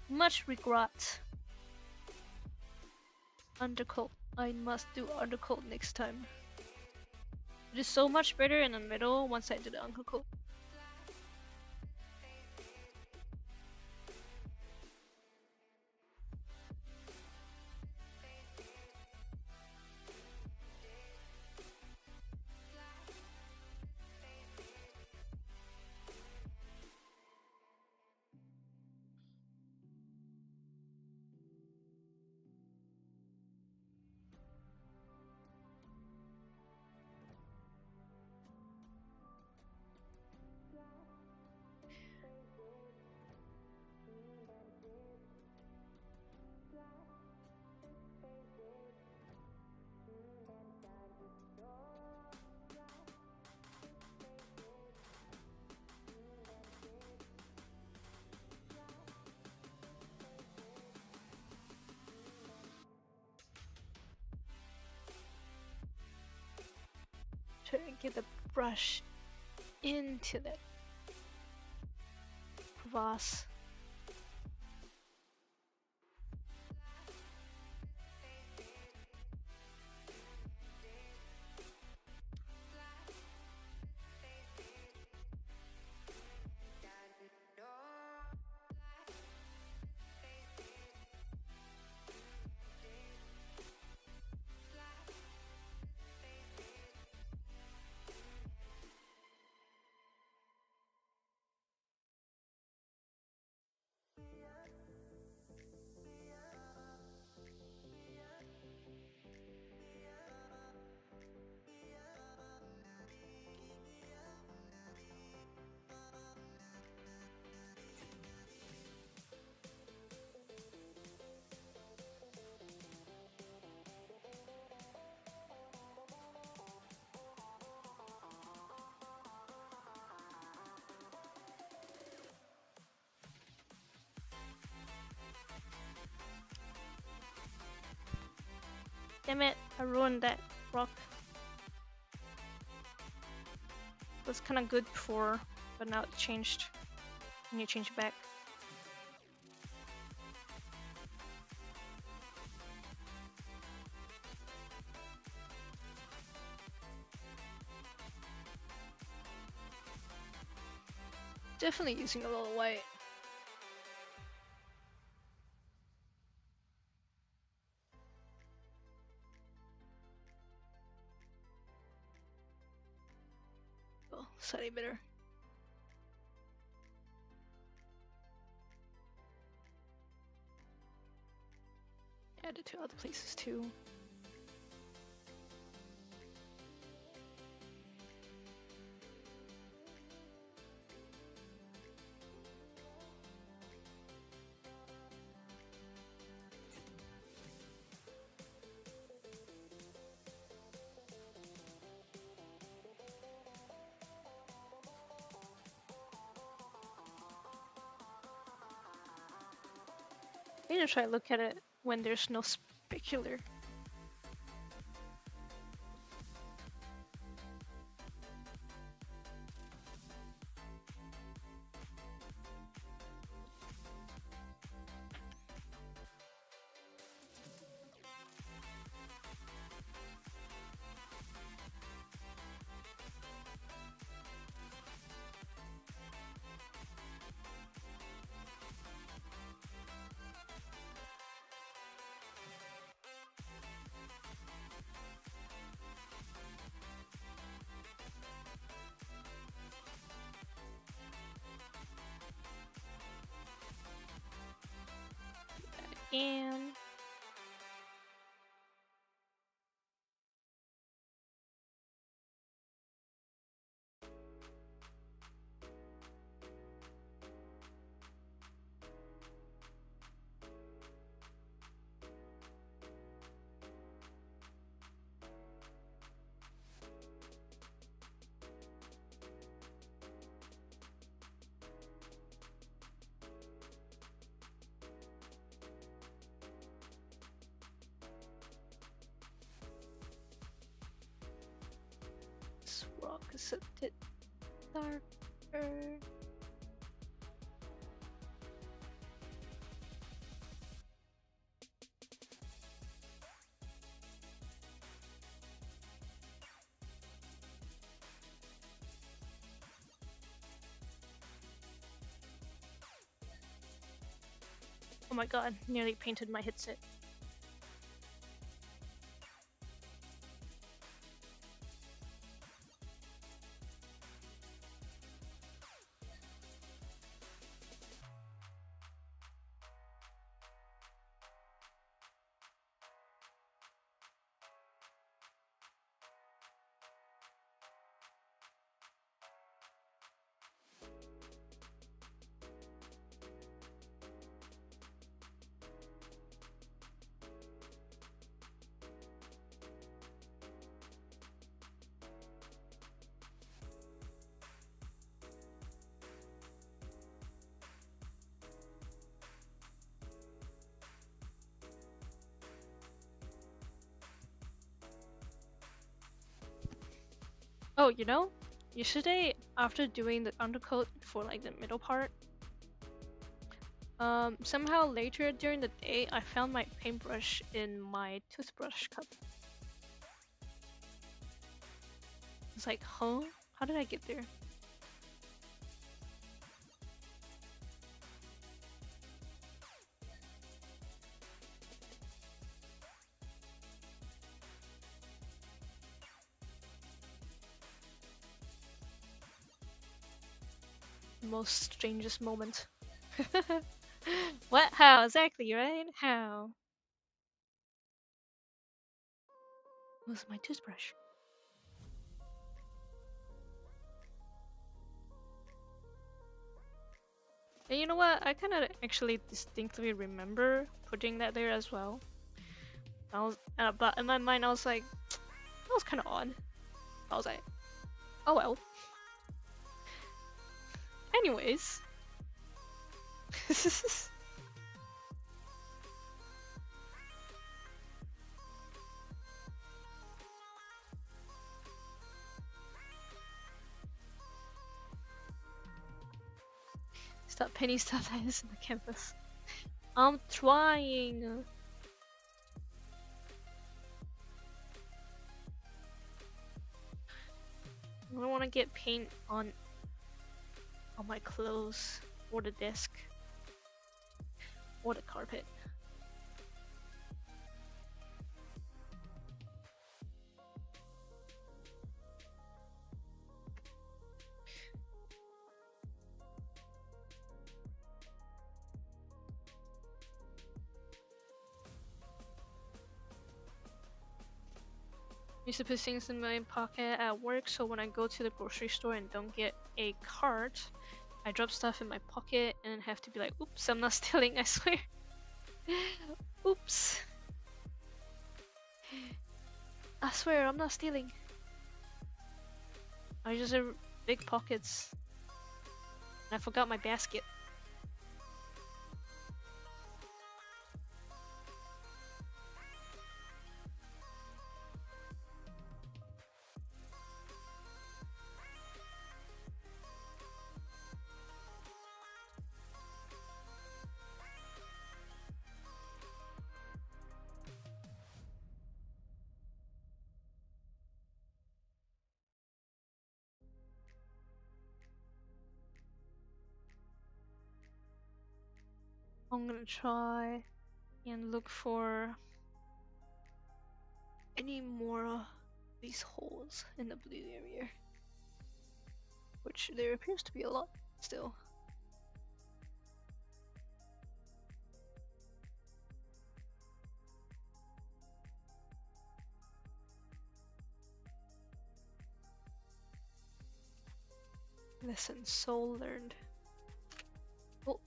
Much regret. Undercoat. I must do undercoat next time. It is so much better in the middle once I do the undercoat. Try to get the brush into that crevasse. Damn it, I ruined that rock. It was kinda good before, but now it changed. I need to change it back. Definitely using a little white. Oh, slightly better. Add it to other places too. I need to try to look at it when there's no specular. And this rock is a bit darker. Oh my god, nearly painted my headset. Oh, you know, yesterday after doing the undercoat for like the middle part, somehow later during the day I found my paintbrush in my toothbrush cup. It's like, huh? How did I get there? Most strangest moment. What? How? Exactly, right? How? Was my toothbrush? And you know what? I kind of actually distinctly remember putting that there as well. But in my mind, I was like, that was kind of odd. I was like, oh well. Anyways. Stop penny stuff that is in the canvas. I'm trying. I don't want to get paint on my clothes or the desk or the carpet. I used to put things in my pocket at work, so when I go to the grocery store and don't get a cart, I drop stuff in my pocket and have to be like, oops, I'm not stealing, I swear. Oops. I swear, I'm not stealing. I just have big pockets. And I forgot my basket. I'm gonna try and look for any more of these holes in the blue area, which there appears to be a lot still. Lesson soul learned. Oh.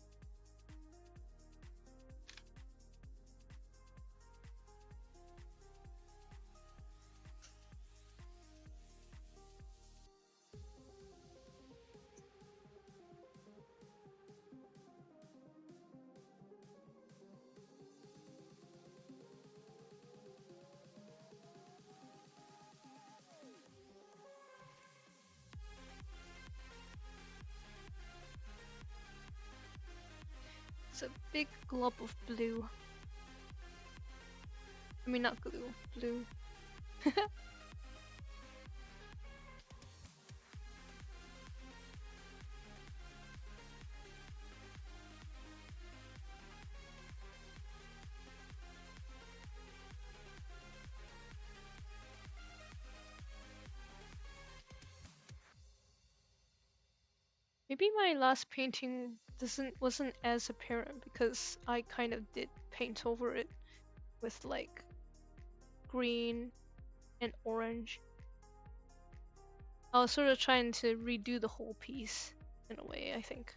It's a big glob of blue. I mean, not glue, blue. Maybe my last painting wasn't as apparent because I kind of did paint over it with like green and orange. I was sort of trying to redo the whole piece in a way, I think.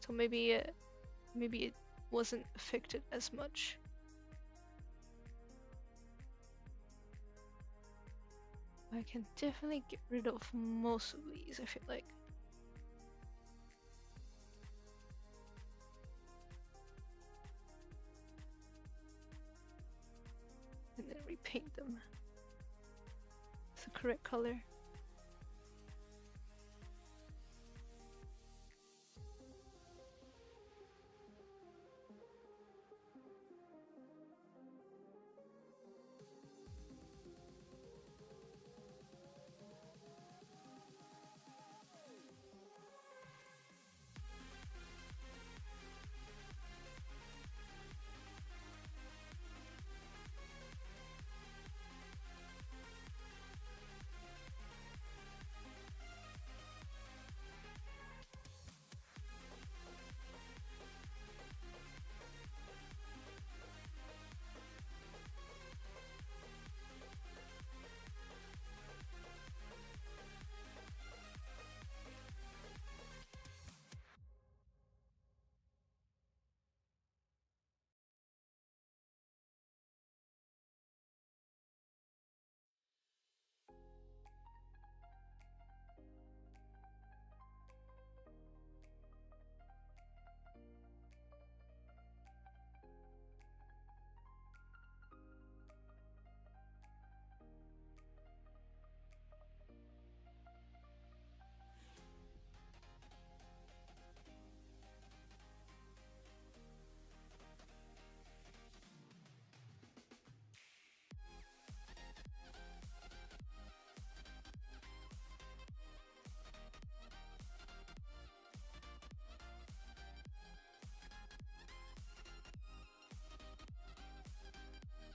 So maybe it wasn't affected as much. I can definitely get rid of most of these, I feel like. And then repaint them with the correct color.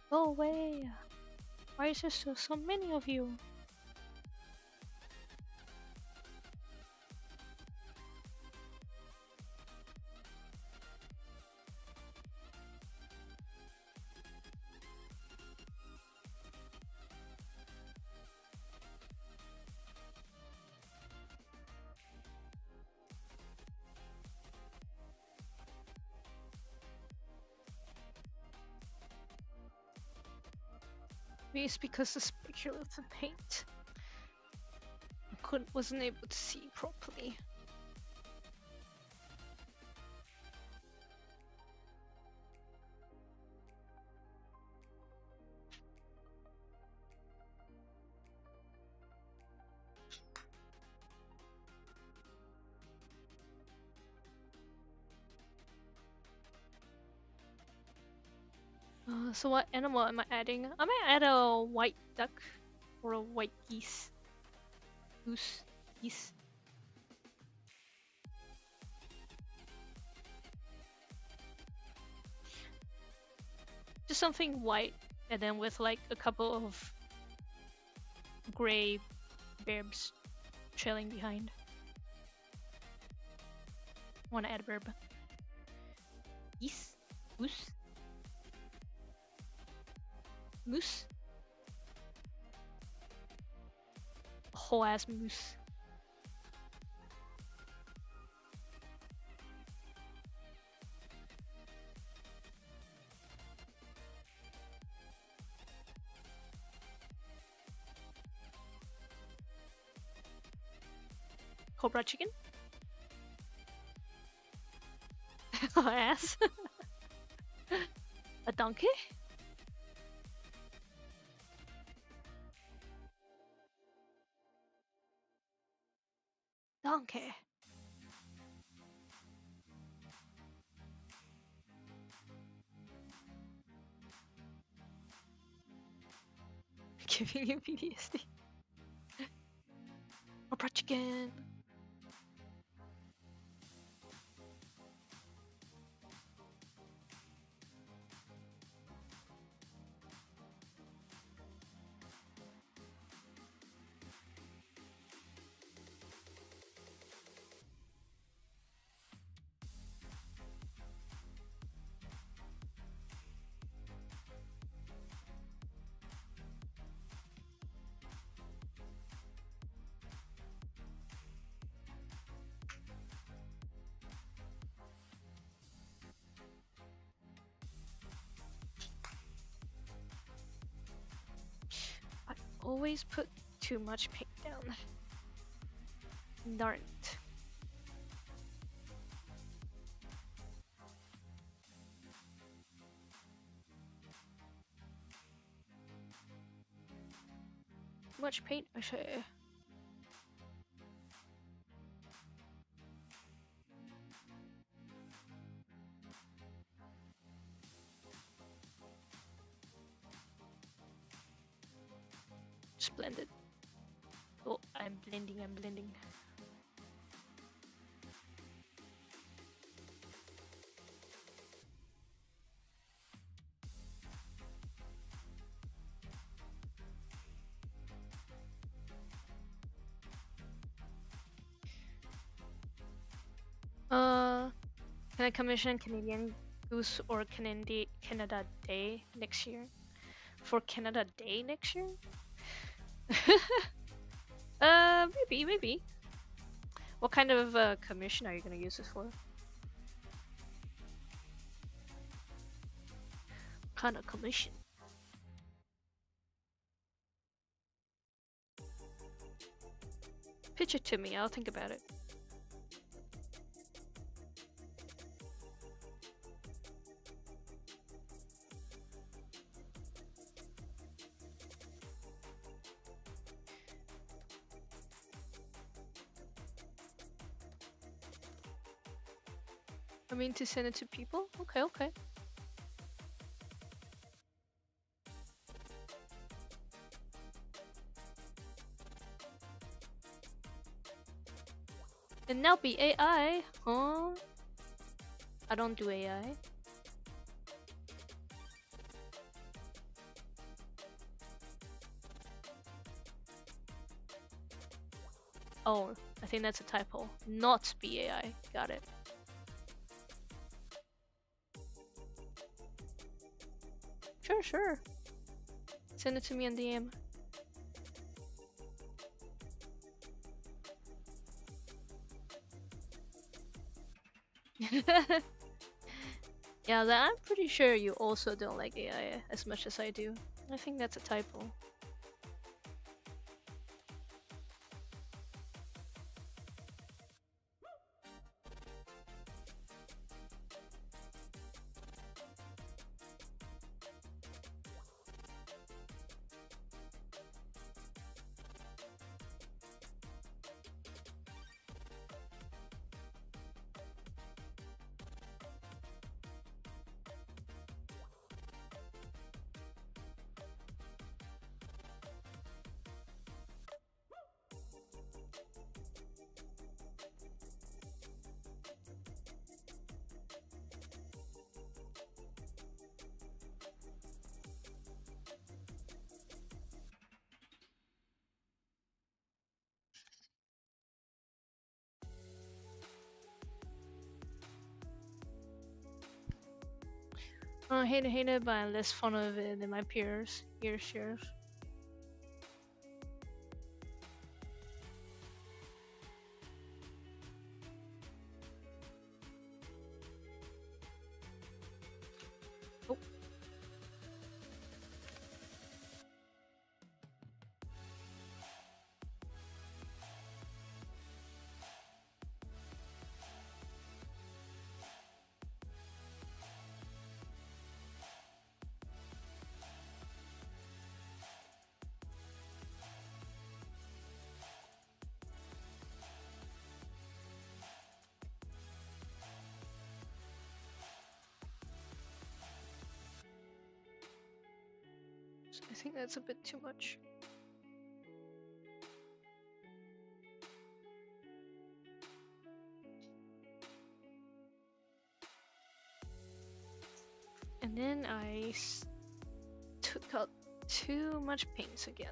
Go away! Why is there so many of you? Maybe it's because the specular of the paint. Wasn't able to see properly. So what animal am I adding? I might add a white duck or a white geese. Goose. Geese. Just something white, and then with like a couple of gray verbs trailing behind. Want to add verb? Is, moose, moose, whole ass moose. Cobra chicken? Ass? A donkey? Donkey. Giving you PTSD. Cobra chicken. I always put too much paint down. Darn it. Too much paint, I say. Splendid. Oh, I'm blending, I'm blending. Can I commission Canadian Goose or Canada Day next year? For Canada Day next year? Maybe. What kind of commission are you gonna use this for? What kind of commission? Pitch it to me, I'll think about it. I mean, to send it to people? Okay. And now be AI, huh? I don't do AI. Oh, I think that's a typo. Not be AI. Got it. Sure. Send it to me on DM. Yeah, I'm pretty sure you also don't like AI as much as I do. I think that's a typo. I hate it, but I'm less fond of it than my peers. Cheers. Oh. I think that's a bit too much. And then I took out too much paints again.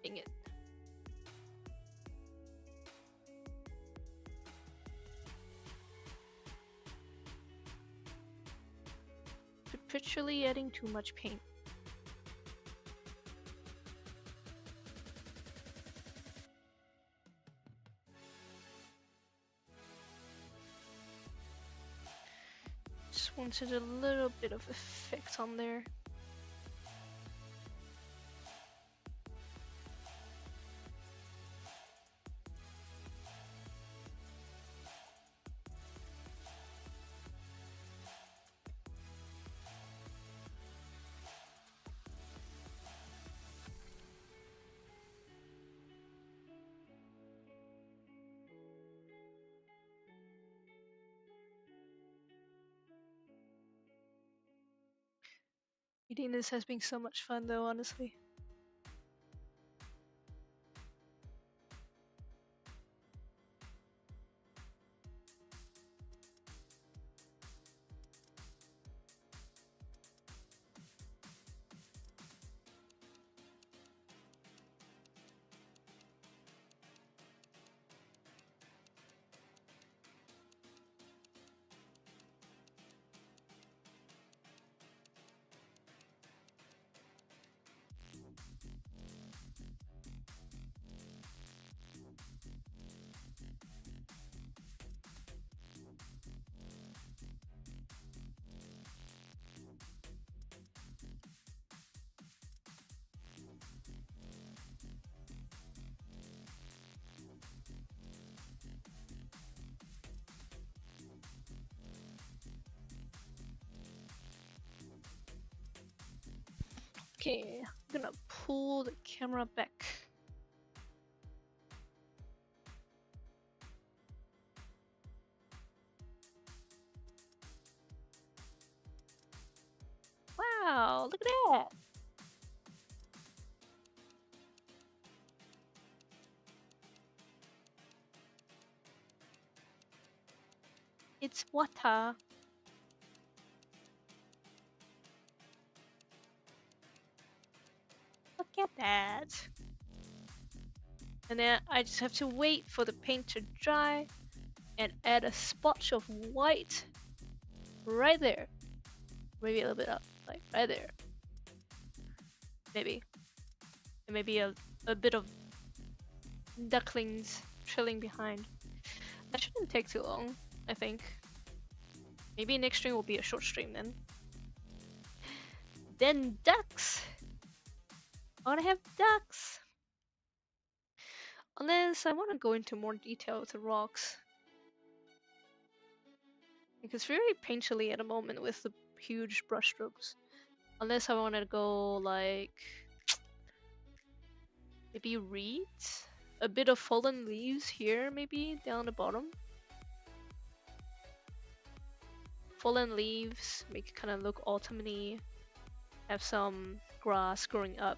Dang it. Perpetually adding too much paint. Just wanted a little bit of effect on there. Eating this has been so much fun though, honestly. Okay, I'm gonna pull the camera back. Wow, look at that! It's water. Look at that. And then I just have to wait for the paint to dry and add a spot of white right there. Maybe a little bit up, like right there. Maybe. And maybe a bit of ducklings chilling behind. That shouldn't take too long, I think. Maybe next stream will be a short stream then. Then ducks! I wanna have ducks! Unless I wanna go into more detail with the rocks. Because very painterly at the moment with the huge brushstrokes. Unless I wanna go like... maybe reeds? A bit of fallen leaves here, maybe, down the bottom. Fallen leaves, make it kind of look autumny. Have some grass growing up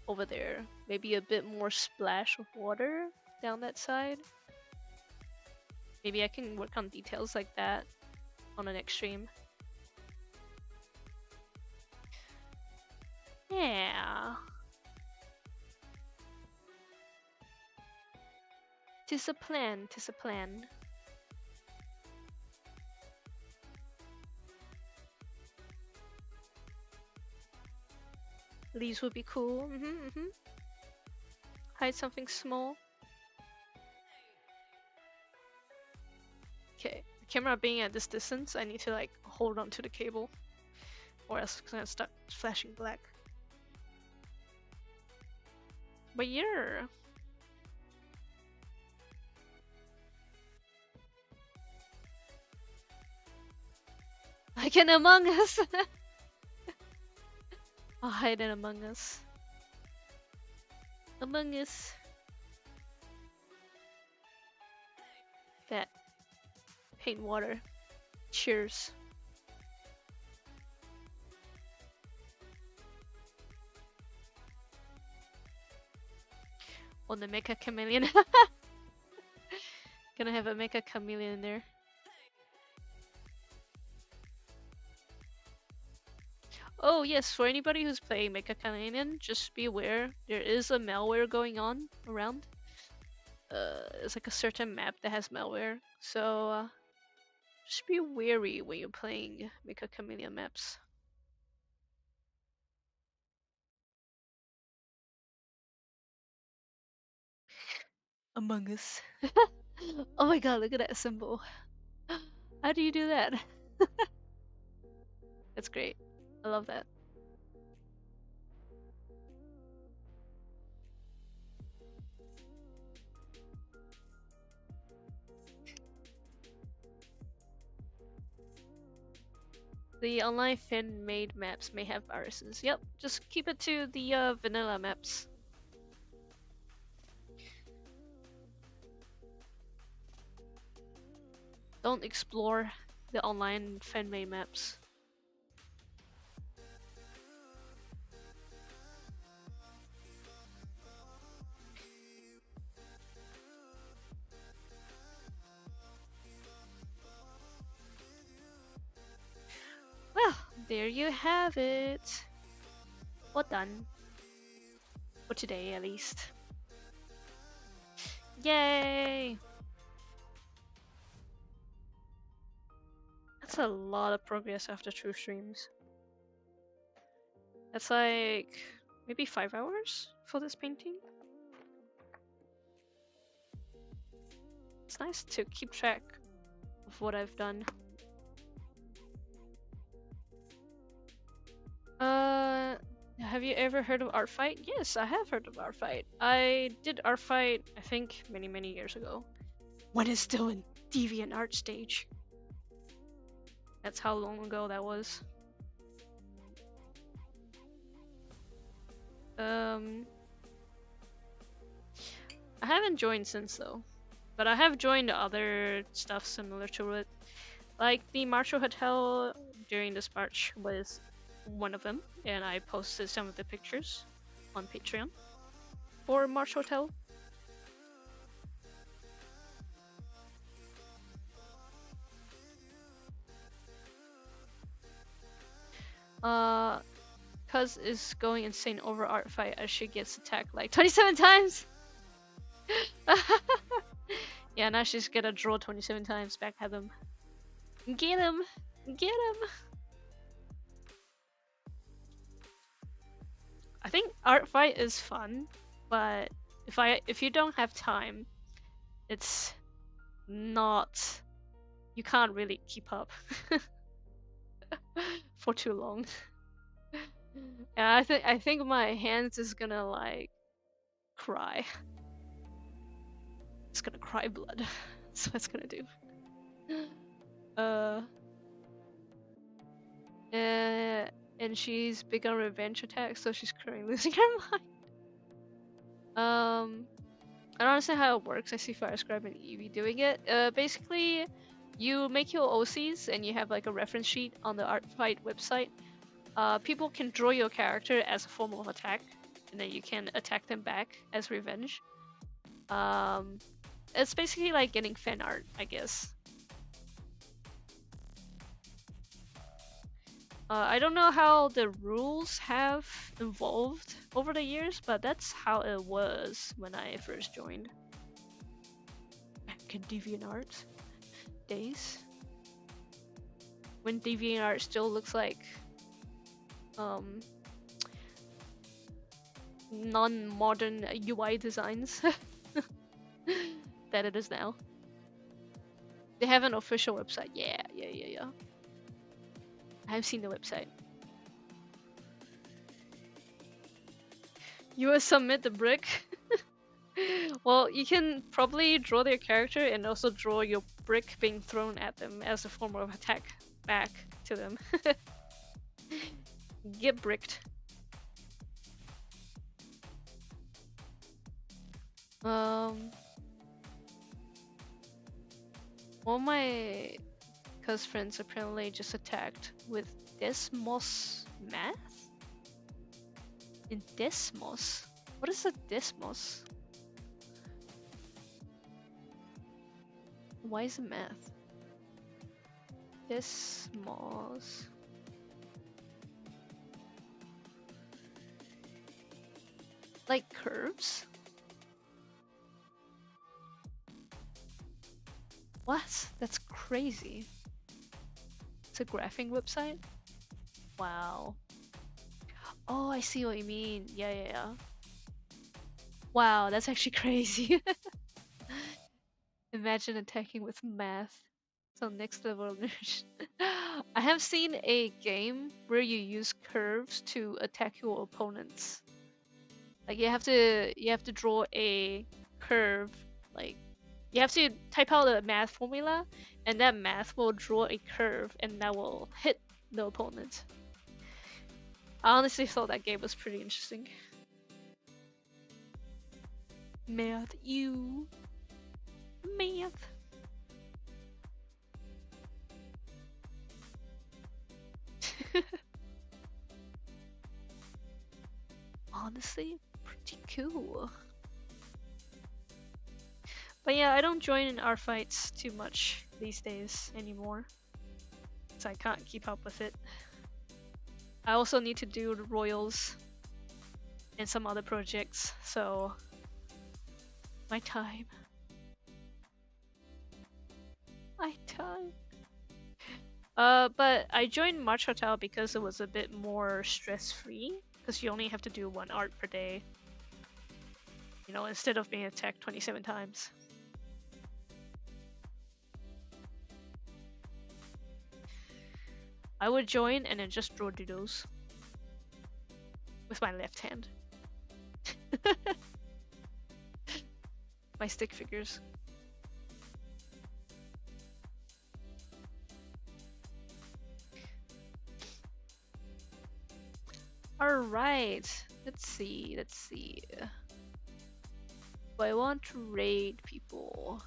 over there. Maybe a bit more splash of water down that side. Maybe I can work on details like that on the next stream. Yeah. Tis a plan, tis a plan. Leaves would be cool. Hide something small. Okay, the camera being at this distance, I need to like hold on to the cable, or else it's gonna start flashing black. But yeah. Like an Among Us. I'll hide in Among Us. Among Us. That. Paint water. Cheers. On the Mecha Chameleon. Gonna have a Mecha Chameleon there. Oh yes, for anybody who's playing Mecha Chameleon, just be aware there is a malware going on around. It's like a certain map that has malware, so just be wary when you're playing Mecha Chameleon maps. Among Us. Oh my god, look at that symbol. How do you do that? That's great. I love that. The online fan-made maps may have viruses. Yep, just keep it to the vanilla maps. Don't explore the online fan-made maps. Well, there you have it. Well done. For today, at least. Yay! That's a lot of progress after 2 streams. That's like maybe 5 hours for this painting. It's nice to keep track of what I've done. Have you ever heard of Artfight? Yes, I have heard of Artfight. I did Artfight, I think, many years ago. When it's still in DeviantArt stage. That's how long ago that was. I haven't joined since though. But I have joined other stuff similar to it. Like the Marshall Hotel during this March was one of them, and I posted some of the pictures on Patreon for March Hotel. Cuz is going insane over Artfight as she gets attacked like 27 times. Yeah, now she's gonna draw 27 times back at them. Get him! Get him! I think Artfight is fun, but if you don't have time, it's not. You can't really keep up for too long. And I think my hands is gonna like cry. It's gonna cry blood. That's what it's gonna do. And she's big on revenge attacks, so she's currently losing her mind. I don't understand how it works. I see Firescribe and Eevee doing it. Basically, you make your OCs and you have like a reference sheet on the Artfight website. People can draw your character as a form of attack, and then you can attack them back as revenge. It's basically like getting fan art, I guess. I don't know how the rules have evolved over the years, but that's how it was when I first joined. Back in DeviantArt days. When DeviantArt still looks like non-modern UI designs that it is now. They have an official website. Yeah. I've seen the website. You will submit the brick. Well, you can probably draw their character and also draw your brick being thrown at them as a form of attack back to them. Get bricked. All my cuz friends apparently just attacked with Desmos math? In Desmos? What is a Desmos? Why is it math? Desmos. Like curves? What? That's crazy. It's a graphing website? Wow. Oh, I see what you mean. Yeah. Wow, that's actually crazy. Imagine attacking with math. So next level nerd. I have seen a game where you use curves to attack your opponents. Like you have to draw a curve. Like you have to type out a math formula, and that math will draw a curve, and that will hit the opponent. I honestly thought that game was pretty interesting. Math, you. Math. Honestly, pretty cool. But yeah, I don't join in our fights too much these days anymore, so I can't keep up with it. I also need to do the Royals and some other projects, so my time. But I joined March Hotel because it was a bit more stress-free, because you only have to do 1 art per day. You know, instead of being attacked 27 times. I would join and then just draw doodles with my left hand. My stick figures. Alright, let's see. Do I want to raid people?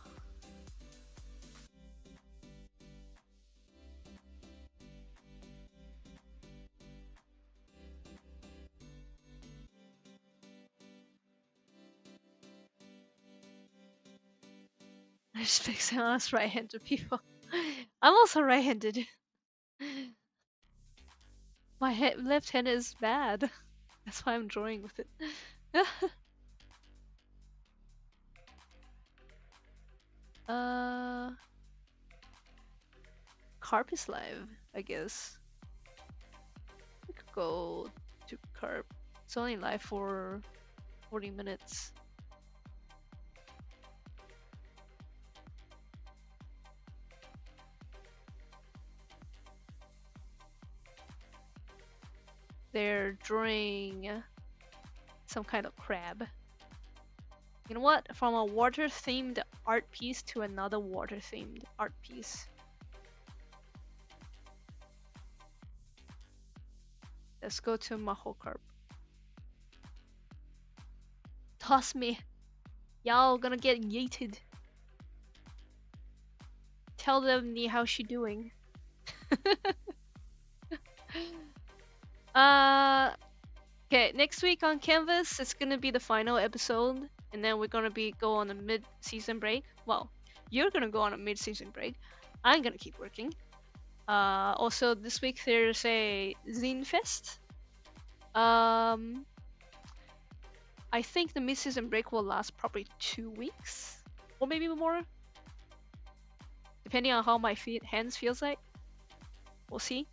I respect us right-handed people. I'm also right-handed. My left hand is bad. That's why I'm drawing with it. Carp is live, I guess. We could go to Carp. It's only live for 40 minutes. They're drawing some kind of crab. You know what? From a water-themed art piece to another water-themed art piece. Let's go to Mahokarp. Toss me. Y'all gonna get yeeted. Tell them Ni how's she doing. Okay, next week on Canvas, it's gonna be the final episode, and then we're gonna go on a mid-season break. Well, you're gonna go on a mid-season break. I'm gonna keep working. Also, this week there's a Zine Fest. I think the mid-season break will last probably 2 weeks, or maybe more, depending on how my hands feels like. We'll see.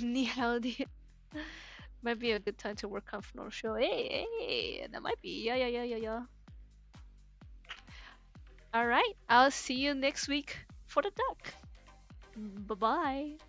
Ni hao Might be a good time to work on Fnorshow. Hey, that might be. Yeah, yeah, yeah, yeah, yeah. All right, I'll see you next week for the duck. Bye bye.